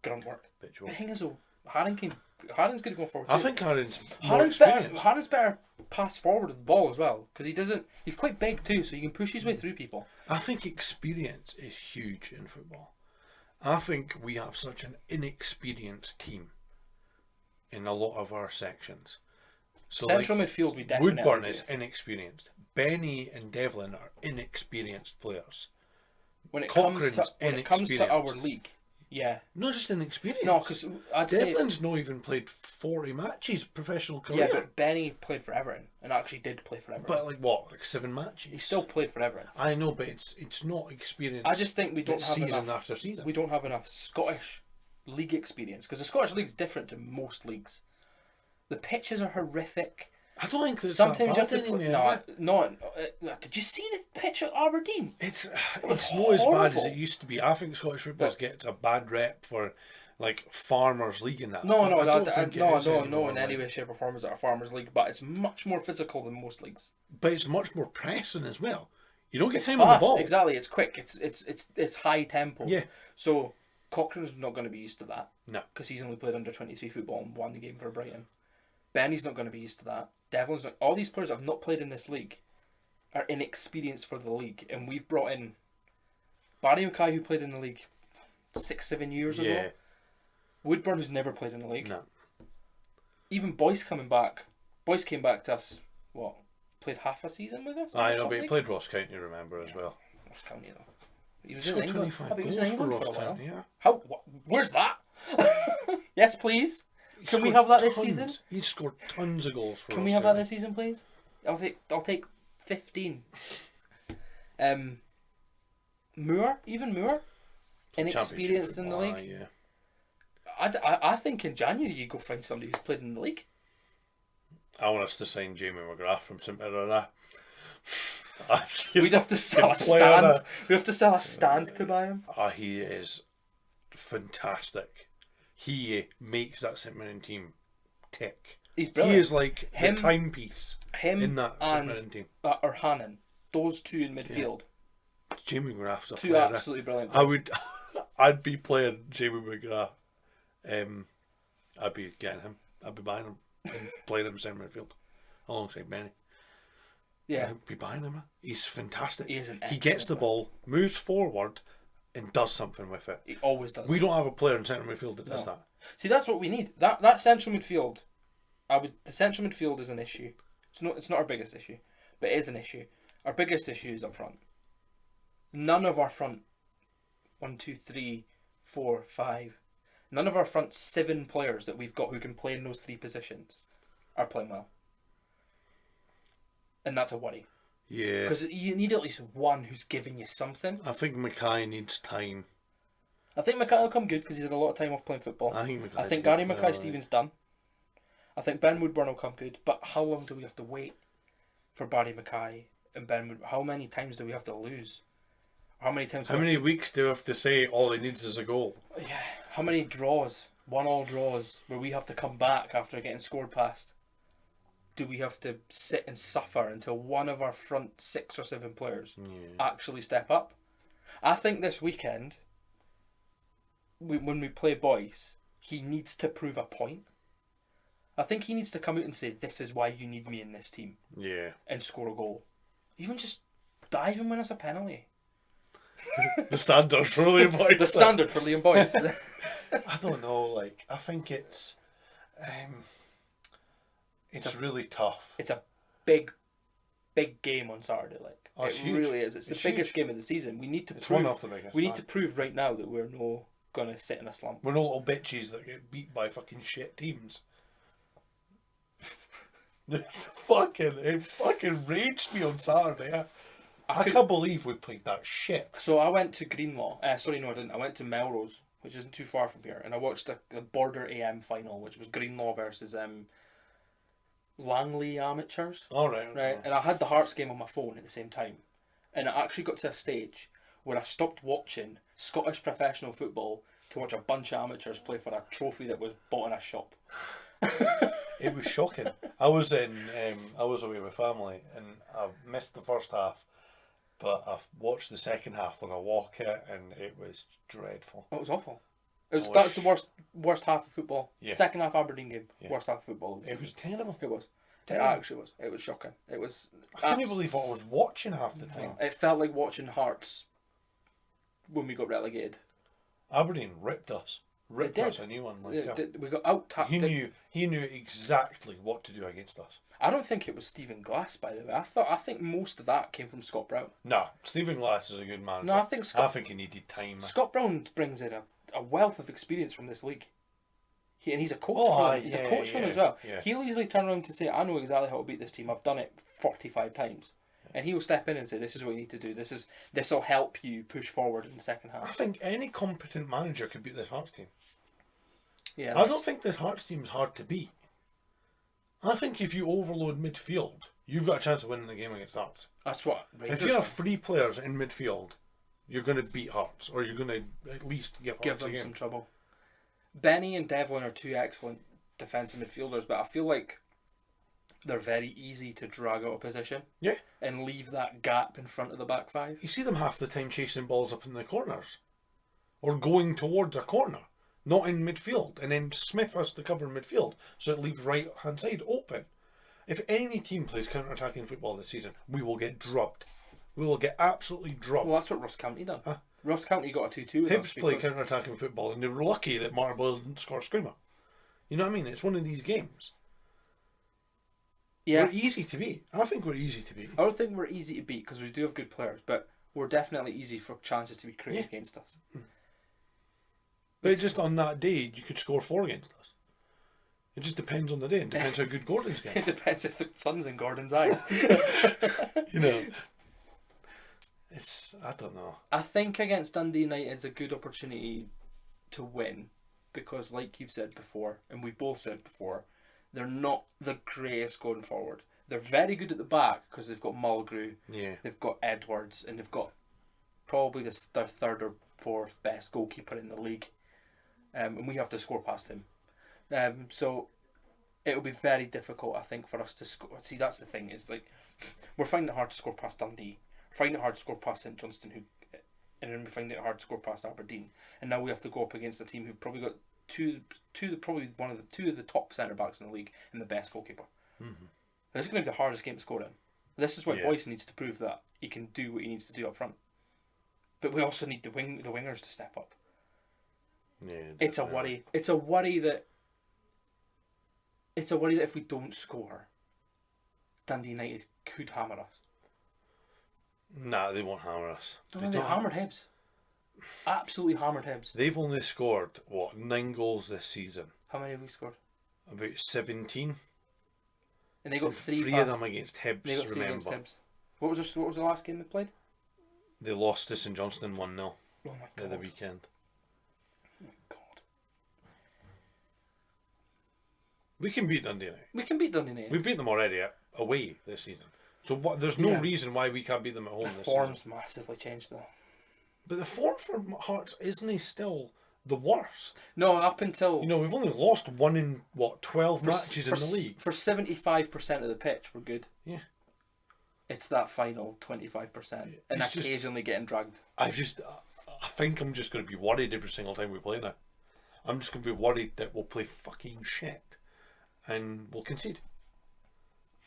grunt work. Bitch. The thing is, though, Harren's good to go forward too. I think Harren's better pass forward with the ball as well, because he's quite big too, so he can push his way through people. I think experience is huge in football. I think we have such an inexperienced team in a lot of our sections. So Central midfield, we definitely Woodburn is inexperienced. Benny and Devlin are inexperienced players. When it Cochrane's comes to our inexperienced. league, yeah. Not just inexperienced. No, because I'd say Devlin's not even played 40 matches professional career. yeah, but Benny played for Everton and actually did play for Everton. But like what, like 7 matches? He still played for Everton. I know, but it's not experience. I just think we don't have season enough. after season. We don't have enough Scottish league experience because the Scottish league's different to most leagues. The pitches are horrific. I don't think there's Sometimes you that have to bad put, anymore. Did you see the pitch at Aberdeen? It's was not as bad as horrible. it used to be. I think Scottish football gets a bad rep for like Farmers League and that. No, I don't think it is no, anymore, in any way, shape, or form is it a Farmers League, but it's much more physical than most leagues. But it's much more pressing as well. You don't get It's time fast, on the ball. exactly. It's quick. It's high tempo. Yeah. So Cochrane's not going to be used to that. No. Because he's only played under 23 football and won the game for Brighton. Benny's not going to be used to that. Devlin's not. All these players that have not played in this league are inexperienced for the league, and we've brought in Barry Mackay, who played in the league 6-7 years ago. Woodburn, who's never played in the league. No. Even Boyce coming back. Boyce came back to us. What? Played half a season with us. I know, but he played Ross County, remember, as well. Ross County though. He was He in scored England. 25 Oh, he was in goals England for for a Ross while. County, yeah. How? Where's that? Yes, please. He Can we scored have that this tons. season? He scored tons of goals for Can Ross we have that County. this season, please? I'll take 15. Moore, inexperienced in the Championship league. football, yeah. I think in January you go find somebody who's played in the league. I want us to sign Jamie McGrath from St Mirren. We'd have to sell a stand. We'd have to sell a stand to buy him. He is fantastic. He makes that St Mirren team tick. He's brilliant. He is like the timepiece in that St Mirren team. Or Hannon, those two in midfield. Jamie McGrath's a Two player. absolutely brilliant players. I'd be playing Jamie McGrath. I'd be getting him. I'd be buying him and playing him centre midfield alongside Benny. Yeah. I'd be buying him. He's fantastic. He is an He gets the excellent ball, moves forward, and does something with it. He always does. We don't have a player in centre midfield that does that. See, that's what we need. That central midfield. The central midfield is an issue. It's not our biggest issue, but it is an issue. Our biggest issue is up front. None of our front 1, 2, 3, 4, 5. None of our front 7 players that we've got who can play in those 3 positions are playing well. And that's a worry. Yeah. Because you need at least one who's giving you something. I think Mackay needs time. I think Mackay will come good because he's had a lot of time off playing football. I think Mackay's I think a good Gary player, Mackay-Stevens done. I think Ben Woodburn will come good. But how long do we have to wait for Barry Mackay and Ben Woodburn? How many times do we have to lose? How many times? How many weeks do we have to say all he needs is a goal? Yeah. How many draws? 1-1 draws where we have to come back after getting scored past. Do we have to sit and suffer until one of our front 6 or 7 players actually step up? I think this weekend, when we play Boyce, he needs to prove a point. I think he needs to come out and say, this is why you need me in this team. Yeah. And score a goal. Even just dive and win us a penalty. The standard for Liam Boyce. The standard for Liam Boyce. I don't know, like, I think it's really tough. It's a big game on Saturday. Like it's it huge. really is. It's the biggest game of the season. We need to It's prove. one of the biggest. We need to prove right now that we're no gonna sit in a slump. We're no little bitches that get beat by fucking shit teams. It fucking raged me on Saturday. I can't believe we played that shit. So I went to Greenlaw. Sorry, no, I didn't. I went to Melrose, which isn't too far from here, and I watched the Border AM final, which was Greenlaw versus Langley Amateurs. All right. Right, and I had the Hearts game on my phone at the same time, and I actually got to a stage where I stopped watching Scottish professional football to watch a bunch of amateurs play for a trophy that was bought in a shop. It was shocking. I was away with family, and I missed the first half, but I watched the second half on a walk it, and it was dreadful. It was awful. That's the worst half of football. Yeah. Second half Aberdeen game. Yeah. Worst half of football. It was terrible. It was. Terrible. It actually was. It was shocking. It was. I couldn't believe what I was watching half the time. It felt like watching Hearts when we got relegated. Aberdeen ripped us. Ripped us a new one. We got out tactic. He knew exactly what to do against us. I don't think it was Stephen Glass, by the way. I think most of that came from Scott Brown. Nah, Stephen Glass is a good manager. No, I think he needed time. Scott Brown brings in a wealth of experience from this league. And he's a coach He's a coach for him as well. Yeah. He'll easily turn around to say, I know exactly how to beat this team. I've done it 45 times. And he will step in and say, this is what you need to do. This will help you push forward in the second half. I think any competent manager could beat this Hearts team. Yeah, I don't think this Hearts team is hard to beat. I think if you overload midfield, you've got a chance of winning the game against Hearts. That's what Rangers if you have 3 players in midfield, you're going to beat Hearts, or you're going to at least give Hearts them a game. some trouble. Benny and Devlin are 2 excellent defensive midfielders, but I feel like they're very easy to drag out of position. Yeah. And leave that gap in front of the back 5. You see them half the time chasing balls up in the corners, or going towards a corner, not in midfield, and then Smith has to cover midfield, so it leaves right hand side open. If any team plays counter-attacking football this season, we will get drubbed. We will get absolutely drubbed. Well, that's what Ross County done. Ross County got a 2-2 with Hibs play counter-attacking football, and they were lucky that Martin Boyle didn't score a screamer. You know what I mean? It's one of these games. Yeah. We're easy to beat. I think we're easy to beat. I don't think we're easy to beat because we do have good players, but we're definitely easy for chances to be created against us. But just on that day, you could score 4 against us. It just depends on the day. It depends how good Gordon's getting. It depends if the sun's in Gordon's eyes. You know. I don't know. I think against Dundee United is a good opportunity to win because, like you've said before, and we've both said before, they're not the greatest going forward. They're very good at the back because they've got Mulgrew, they've got Edwards, and they've got probably their 3rd or 4th best goalkeeper in the league. And we have to score past him. So it'll be very difficult, I think, for us to score. See, that's the thing, is like we're finding it hard to score past Dundee. Find it hard to score past St Johnstone, and then we find it hard to score past Aberdeen, and now we have to go up against a team who've probably got two of the top centre backs in the league and the best goalkeeper. Mm-hmm. This is going to be the hardest game to score in. This is why Boyce needs to prove that he can do what he needs to do up front, but we also need the wingers to step up. Yeah, it's a worry. It's a worry that if we don't score, Dundee United could hammer us. Nah, they won't hammer us. They hammered Hibs. Absolutely hammered Hibs. They've only scored, 9 goals this season. How many have we scored? About 17. And they got 3 of them against Hibs, they got 3 remember. against Hibs. What was the last game they played? They lost to St Johnstone 1-0 oh my God. the weekend. Oh my God. We can beat Dundee United. We can beat Dundee United. We beat them already away this season. So there's no reason why we can't beat them at home this season. The form's massively changed though. But the form for Hearts isn't still the worst. No, up until... we've only lost 1 in, 12 matches in the league. For 75% of the pitch, we're good. Yeah. It's that final 25%. And occasionally getting dragged. I think I'm just going to be worried every single time we play now. I'm just going to be worried that we'll play fucking shit. And we'll concede.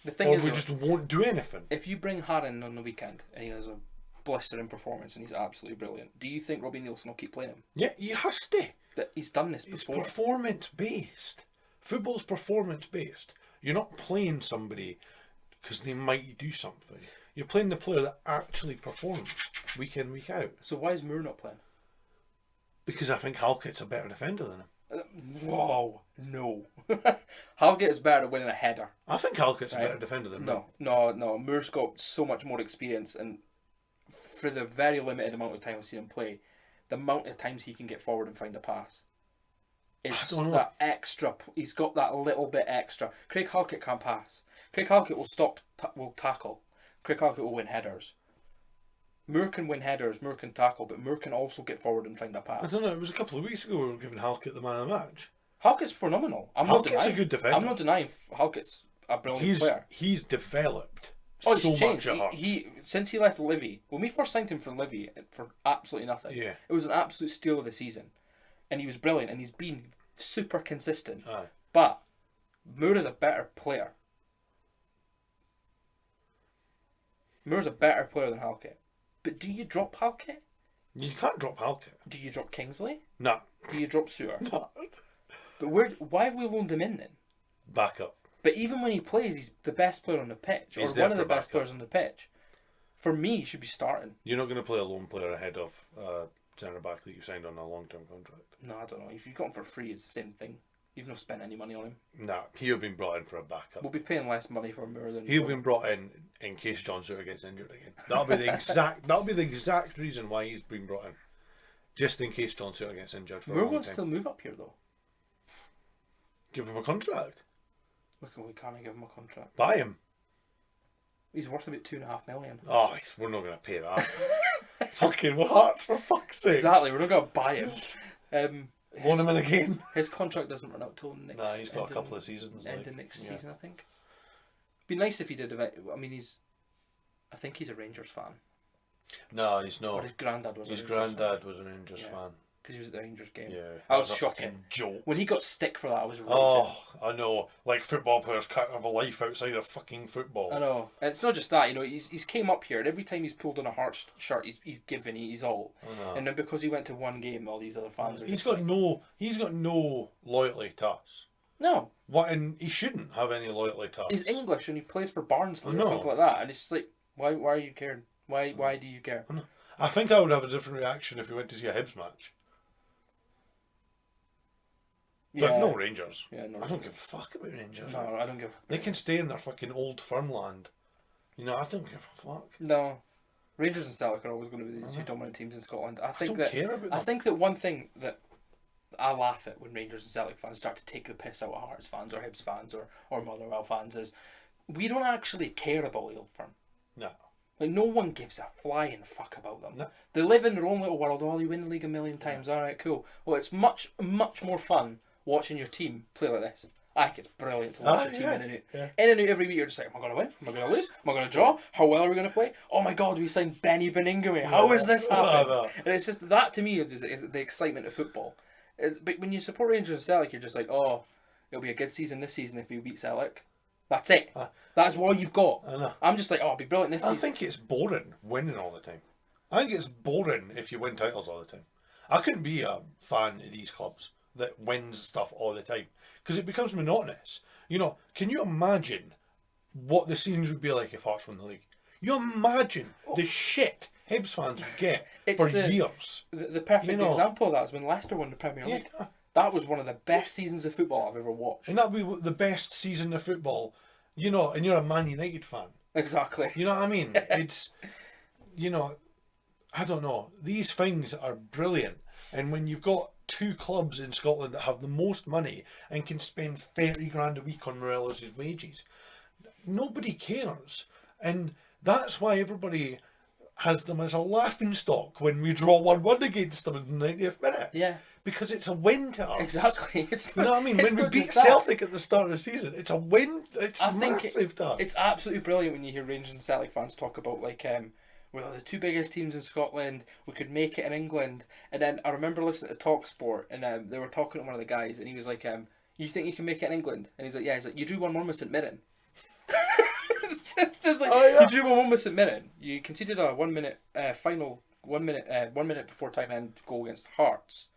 The thing is, we just won't do anything. If you bring Haran on the weekend and he has a blistering performance and he's absolutely brilliant, do you think Robbie Nielsen will keep playing him? Yeah, he has to. But he's done this before. It's performance-based. Football's performance-based. You're not playing somebody because they might do something. You're playing the player that actually performs week in, week out. So why is Moore not playing? Because I think Halkett's a better defender than him. Whoa, no. Halkett is better at winning a header. I think Halkett's a better defender than him. No. Moore's got so much more experience, and for the very limited amount of time I've seen him play, the amount of times he can get forward and find a pass. It's that extra. He's got that little bit extra. Craig Halkett can't pass. Craig Halkett will tackle. Craig Halkett will win headers. Moore can win headers, Moore can tackle, but Moore can also get forward and find a pass. I don't know, it was a couple of weeks ago we were giving Halkett the man of the match. Halkett's phenomenal. Halkett's a good defender. I'm not denying Halkett's a brilliant player. He's developed so much at Hearts. Since he left Livy, when we first signed him from Livy for absolutely nothing, it was an absolute steal of the season. And he was brilliant, and he's been super consistent. Aye. But Moore is a better player. Moore's a better player than Halkett. But do you drop Halkett? You can't drop Halkett. Do you drop Kingsley? No. Do you drop Sewer? No. But why have we loaned him in then? Backup. But even when he plays, he's the best player on the pitch, or one of the best players on the pitch. For me, he should be starting. You're not going to play a lone player ahead of centre back that you signed on a long-term contract. No, I don't know. If you've got him for free, it's the same thing. You've not spent any money on him. Nah, he'll been brought in for a backup. We'll be paying less money for him than He'll been brought in case John Suter gets injured again. That'll be the exact reason why he's been brought in, just in case John Suter gets injured. Moore wants to move up here though. Give him a contract. Look, we can't give him a contract. Buy him. He's worth about $2.5 million. Oh, we're not going to pay that. Fucking we're Hearts, for fuck's sake. Exactly, we're not going to buy him. Loan him in again. His contract doesn't run out till next. Nah, he's got a couple of seasons. End of next season, I think. Be nice if he did. I mean, I think he's a Rangers fan. No, he's not. Or his granddad was. His granddad was a Rangers fan. Because he was at the Rangers game. Yeah, that was shocking. Joke. When he got stick for that, I was raging. Oh, I know. Like, football players can't have a life outside of fucking football. I know. And it's not just that, you know, he's came up here and every time he's pulled on a Hearts shirt, he's given, he's all. I know. And then because he went to one game, all these other fans are He's got no loyalty to us. No. What? And he shouldn't have any loyalty to us. He's English and he plays for Barnsley or something like that. And it's just like, why are you caring? Why do you care? I think I would have a different reaction if we went to see a Hibs match. But no Rangers. Yeah, no. I don't give a fuck about Rangers. No, I don't give. They can stay in their fucking old farmland. You know, I don't give a fuck. No, Rangers and Celtic are always going to be the two dominant teams in Scotland. I don't care about them. I think that one thing that I laugh at when Rangers and Celtic fans start to take the piss out of Hearts fans or Hibs fans or Motherwell fans is we don't actually care about the Old Firm. No. Like, no one gives a flying fuck about them. No. They live in their own little world. Oh, you win the league a million times. All right, cool. Well, it's much more fun watching your team play like this. I think it's brilliant to watch your team in and out. Yeah. In and out every week, you're just like, am I going to win? Am I going to lose? Am I going to draw? How well are we going to play? Oh my god, we signed Benny Beningame. How has this happened? And it's just, that to me is the excitement of football. But when you support Rangers and Celtic, you're just like, oh, it'll be a good season this season if we beat Celtic. That's it. That's all you've got. I know. I'm just like, oh, it'll be brilliant this season. I think it's boring winning all the time. I think it's boring if you win titles all the time. I couldn't be a fan of these clubs that wins stuff all the time because it becomes monotonous. You know, can you imagine what the scenes would be like if Hearts won the league? You imagine the shit Hibs fans would get for years. The perfect example of that is when Leicester won the Premier League. Yeah. That was one of the best seasons of football I've ever watched. And that would be the best season of football, you know, and you're a Man United fan. Exactly. You know what I mean? It's, you know, I don't know. These things are brilliant. And when you've got two clubs in Scotland that have the most money and can spend 30 grand a week on Morelos' wages, nobody cares. And that's why everybody has them as a laughing stock when we draw 1-1 against them in the 90th minute. Yeah. Because it's a win to us. Exactly. You know what I mean? When we beat Celtic at the start of the season, it's a win. It's massive to us. It's absolutely brilliant when you hear Rangers and Celtic fans talk about, like, we're the two biggest teams in Scotland, we could make it in England. And then I remember listening to TalkSport, and they were talking to one of the guys, and he was like, you think you can make it in England? And he's like, yeah. He's like, you drew 1-1 with St Mirren. It's just like, you drew 1-1 with St Mirren. You conceded a 1 minute final, 1 minute before time end goal against Hearts.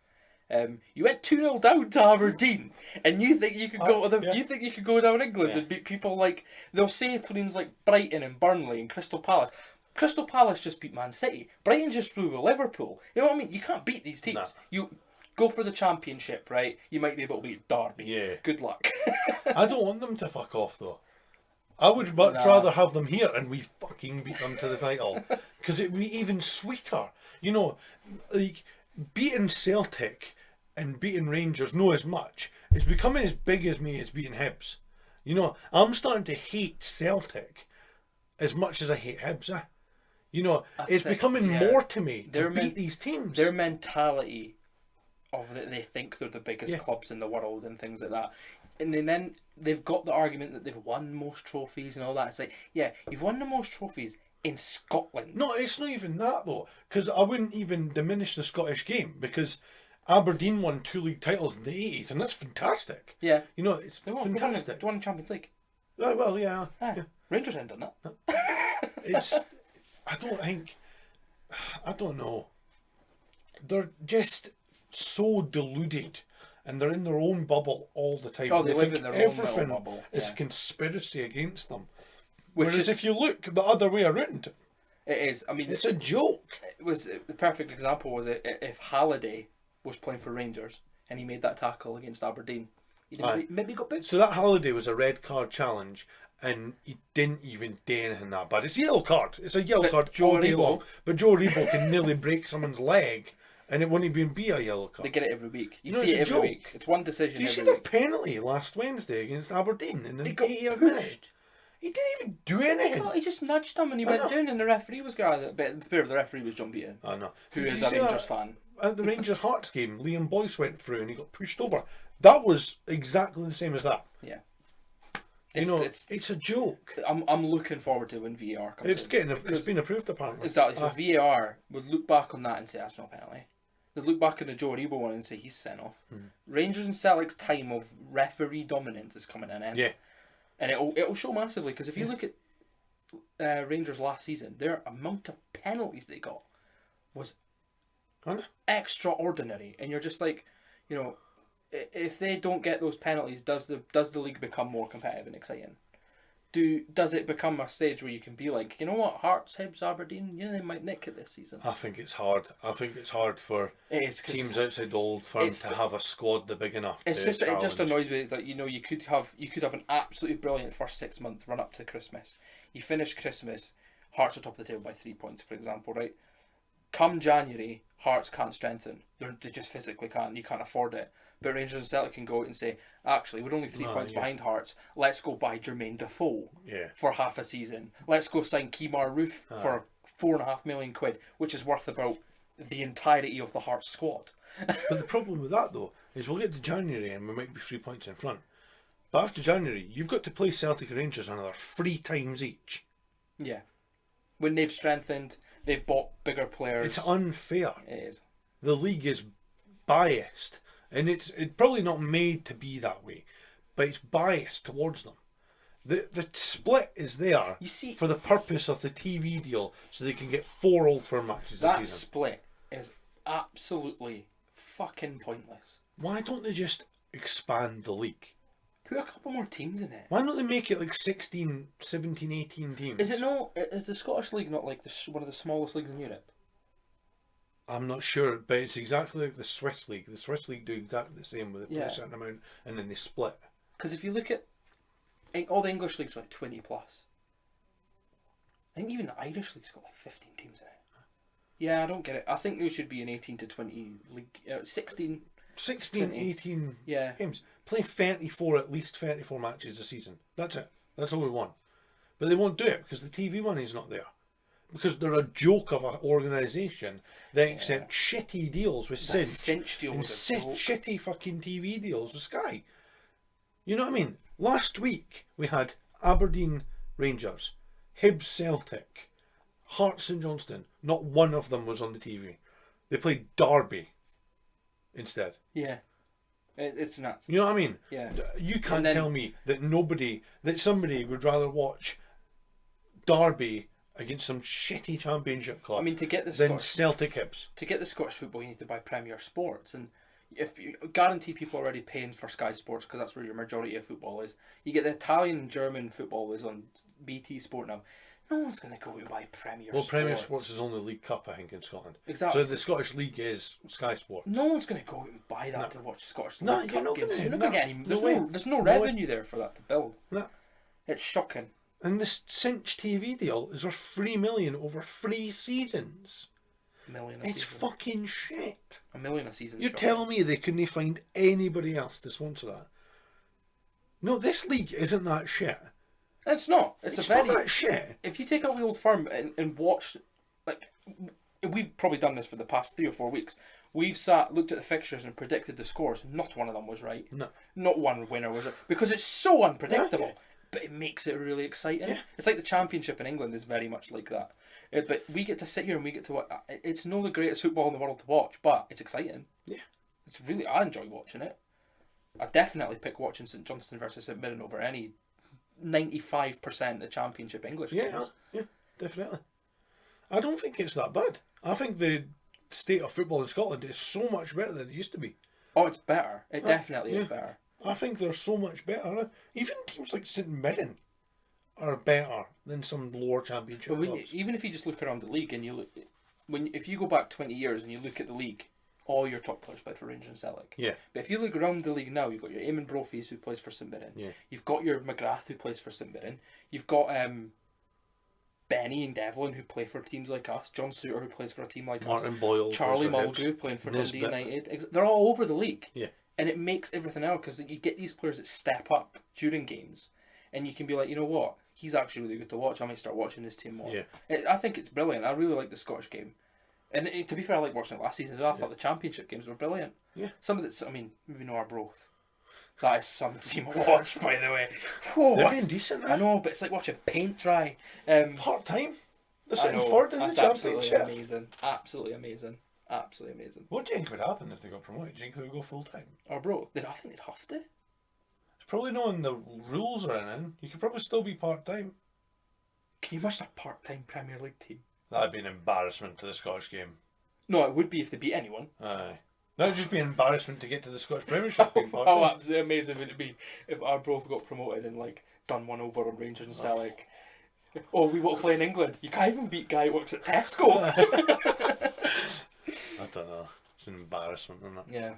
You went 2-0 down to Aberdeen, and you think you could go to them? Yeah. You think you could go down England and beat people like, they'll say teams like Brighton and Burnley and Crystal Palace. Crystal Palace just beat Man City. Brighton just flew with Liverpool. You know what I mean? You can't beat these teams. Nah. You go for the championship, right? You might be able to beat Derby. Yeah. Good luck. I don't want them to fuck off though. I would much rather have them here and we fucking beat them to the title, because it would be even sweeter. You know, like beating Celtic and beating Rangers, no as much. It's becoming as big as me as beating Hibs. You know, I'm starting to hate Celtic as much as I hate Hibs. You know, it's becoming more to me to beat these teams. Their mentality of that they think they're the biggest clubs in the world and things like that. And then they've got the argument that they've won most trophies and all that. It's like, yeah, you've won the most trophies in Scotland. No, it's not even that though, because I wouldn't even diminish the Scottish game, because Aberdeen won 2 league titles in the 80s, and that's fantastic. Yeah. You know, it's fantastic. They won the Champions League. Well, yeah. Rangers ain't done that. I don't know. They're just so deluded and they're in their own bubble all the time. Oh, they live think in their own little everything bubble. is Yeah. a conspiracy against them. Which Whereas is, if you look the other way around, it is. I mean, it's a joke. it was the perfect example was it if Halliday was playing for Rangers and he made that tackle against Aberdeen, he maybe got booked. So that Halliday was a red card challenge, and he didn't even do anything that bad. It's a yellow card. It's a yellow card Joe all day Aribo- long. But Joe Rebo can nearly break someone's leg, and it wouldn't even be a yellow card. They get it every week. You No, see it's it a every joke. week. It's one decision Did you see every their week. penalty last Wednesday against Aberdeen in the He got 80th minute? pushed. He didn't even do anything. Oh, he just nudged him and he went down, and the referee was going. But the referee was John Beaton, I know. who Did is you a see Rangers that fan. at the Rangers Hearts game? Liam Boyce went through and he got pushed over. That was exactly the same as that. Yeah. It's a joke. I'm looking forward to when VAR comes. It's been approved apparently. Exactly. So VAR would look back on that and say that's not a penalty. They'd look back on the Joe Aribo one and say he's sent off. Rangers and Celtic's time of referee dominance is coming to an end. Yeah. And it'll show massively because if you look at Rangers last season, their amount of penalties they got was extraordinary, and you're just like, if they don't get those penalties, does the league become more competitive and exciting? Does it become a stage where you can be like, you know what, Hearts, Hibs, Aberdeen, they might nick it this season? I think it's hard. I think it's hard for teams outside the Old Firm to have a squad that big enough. It's to just challenge. it just annoys me. It's like you could have an absolutely brilliant first 6 months run up to Christmas. You finish Christmas, Hearts are top of the table by 3 points, for example, right? Come January, Hearts can't strengthen. They just physically can't. You can't afford it. But Rangers and Celtic can go out and say, actually, we're only 3 points behind Hearts. Let's go buy Jermaine Defoe for half a season. Let's go sign Kemar Roof for £4.5 million, which is worth about the entirety of the Hearts squad. But the problem with that, though, is we'll get to January and we might be 3 points in front. But after January, you've got to play Celtic and Rangers another 3 times each. Yeah. When they've strengthened, they've bought bigger players. It's unfair. It is. The league is biased. And it's probably not made to be that way. But it's biased towards them. The split is there for the purpose of the TV deal so they can get 4 Old Firm matches this season. That split is absolutely fucking pointless. Why don't they just expand the league? Put a couple more teams in it. Why don't they make it like 16, 17, 18 teams? Is the Scottish League not like one of the smallest leagues in Europe? I'm not sure, but it's exactly like the Swiss League. The Swiss League do exactly the same, where they play a certain amount and then they split. Because if you look at all the English leagues are like 20 plus. I think even the Irish league's got like 15 teams in it. Yeah, I don't get it. I think there should be an 18 to 20 league, 16, 20. 18 yeah. games. Play 34, at least 34 matches a season. That's it. That's all we want. But they won't do it because the TV money's not there. Because they're a joke of an organisation that accept shitty deals with Cinch deal and was a joke. shitty fucking TV deals with Sky. You know what I mean? Last week we had Aberdeen Rangers, Hibs Celtic, Hearts St Johnstone. Not one of them was on the TV. They played Derby instead. Yeah. It's nuts. You know what I mean? Yeah. You can't tell me that somebody would rather watch Derby against some shitty championship club than Celtic Hibs. To get the Scottish football, you need to buy Premier Sports, and if you guarantee people are already paying for Sky Sports because that's where your majority of football is. You get the Italian and German football is on BT Sport now. No one's going to go and buy Premier Sports. Well, Premier Sports is only League Cup, I think, in Scotland. Exactly. So the Scottish League is Sky Sports. No one's going to go out and buy that to watch Scottish League Cup games. You're not going to get any. There's no revenue there for that to build. No. It's shocking. And this Cinch TV deal is worth $3 million over 3 seasons. It's fucking shit. $1 million a season. You're telling me they couldn't find anybody else to sponsor that? No, this league isn't that shit. It's not. It's not that shit. If you take out the Old Firm and watch, like, we've probably done this for the past 3 or 4 weeks. We've looked at the fixtures and predicted the scores. Not one of them was right. No. Not one winner was it. Because it's so unpredictable. Yeah. But it makes it really exciting. Yeah. It's like the Championship in England is very much like that. But we get to sit here and we get to watch. It's not the greatest football in the world to watch, but it's exciting. Yeah. It's really, I enjoy watching it. I definitely pick watching St Johnstone versus St Mirren over any 95% of the Championship English games. Yeah, definitely. I don't think it's that bad. I think the state of football in Scotland is so much better than it used to be. Oh, it's better. It definitely is better. I think they're so much better. Even teams like St Mirren are better than some lower championship clubs. Even if you just look around the league and you look, if you go back 20 years and you look at the league, all your top players played for Rangers and Celtic. Yeah. But if you look around the league now, you've got your Eamon Brophies who plays for St Mirren. Yeah. You've got your McGrath who plays for St Mirren. You've got Benny and Devlin who play for teams like us. John Suter who plays for a team like Martin us. Boyle. Charlie Mulgrew playing for Dundee United. They're all over the league. Yeah. And it makes everything out because you get these players that step up during games. And you can be like, you know what? He's actually really good to watch. I might start watching this team more. Yeah. I think it's brilliant. I really like the Scottish game. And to be fair, I like watching it last season as well. I thought the championship games were brilliant. Yeah. Some of it's, I mean, maybe not Arbroath. That is some team to watch, by the way. They're doing decent. I know, but it's like watching paint dry. Part-time. They're sitting third in the championship. Absolutely amazing. Absolutely amazing. Absolutely amazing. What do you think would happen if they got promoted? Do you think they would go full-time? Arbroath? I think they'd have to. It's probably not in the rules or anything. You could probably still be part-time. Can you imagine a part-time Premier League team? That'd be an embarrassment to the Scottish game. No, it would be if they beat anyone. Aye. That would just be an embarrassment to get to the Scottish Premiership. How absolutely amazing would it be if Arbroath got promoted and like done one over on Rangers and Celtic? Oh, we want to play in England. You can't even beat guy who works at Tesco. I don't know. It's an embarrassment, isn't it? Yeah.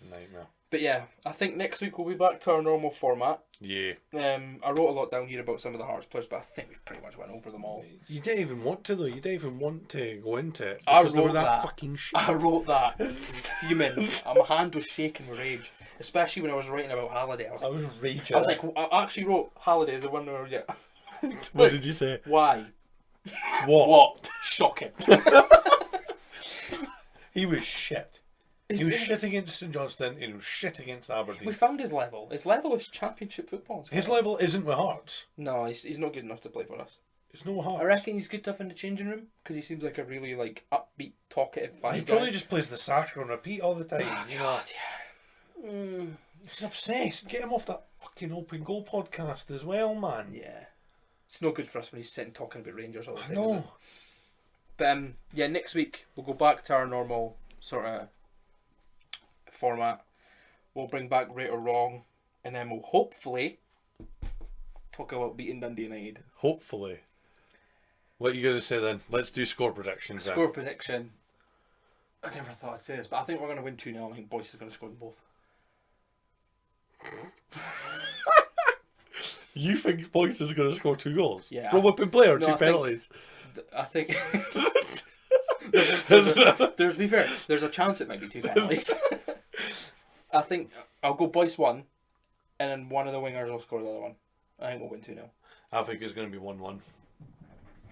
Nightmare. But yeah, I think next week we'll be back to our normal format. Yeah. I wrote a lot down here about some of the Hearts players, but I think we've pretty much went over them all. You didn't even want to, though. You didn't even want to go into it. I Because they were wrote that that. fucking shit. I wrote that. Fuming. My hand was shaking with rage. Especially when I was writing about Halliday. I was raging. I was like, I actually wrote Halliday as a winner. Yeah. What did you say? Why? What? Shocking. He was shit. He was shit against St Johnstone. He was shit against Aberdeen. We found his level. His level is championship football. His level isn't with Hearts. No, he's not good enough to play for us. It's no Hearts. I reckon he's good enough in the changing room because he seems like a really like upbeat, talkative vibe. He probably just plays the Sasha on repeat all the time. Oh, you know. God, yeah. He's obsessed. Get him off that fucking Open Goal podcast as well, man. Yeah. It's no good for us when he's sitting talking about Rangers all the time. No. Is it? But yeah, next week we'll go back to our normal sort of format. We'll bring back Right or Wrong, and then we'll hopefully talk about beating Dundee United. Hopefully. What are you going to say then? Let's do score predictions then. Score prediction. I never thought I'd say this, but I think we're going to win 2-0. I think Boyce is going to score them both. You think Boyce is going to score 2 goals? Yeah. From open play or No, 2 I think- penalties? I think... to be fair, there's a chance it might be 2 penalties. I think I'll go Boyce 1, and then one of the wingers will score the other one. I think we'll win 2-0. I think it's going to be 1-1.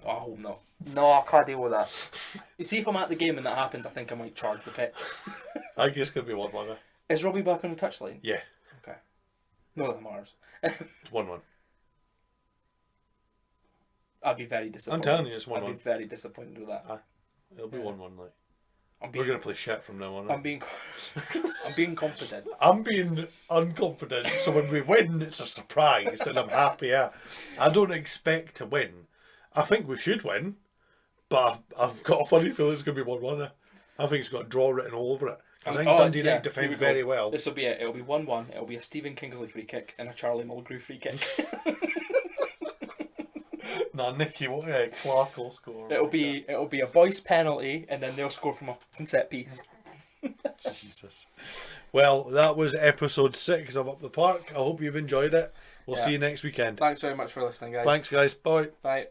Oh, I hope not. No, I can't deal with that. You see, if I'm at the game and that happens, I think I might charge the pitch. I think it's going to be 1-1. Is Robbie back on the touchline? Yeah. Okay. No, that matters. It's 1-1. I'd be very disappointed. I'm telling you, it's 1-1. I'd be very disappointed with that. It'll be 1-1. Like. I'm We're going to play shit from now on. I'm being confident. I'm being unconfident, so when we win, it's a surprise, and I'm happy. Yeah. I don't expect to win. I think we should win, but I've got a funny feeling it's going to be 1-1. I think it's got a draw written all over it. I think Dundee United defend very well. This will be it. It'll be 1-1. It'll be a Stephen Kingsley free kick and a Charlie Mulgrew free kick. Nah, Nicky Clark will score. It'll be a Boyce penalty, and then they'll score from a set piece. Jesus. Well, that was episode 6 of Up the Park. I hope you've enjoyed it. We'll see you next weekend. Thanks very much for listening, guys. Thanks, guys. Bye. Bye.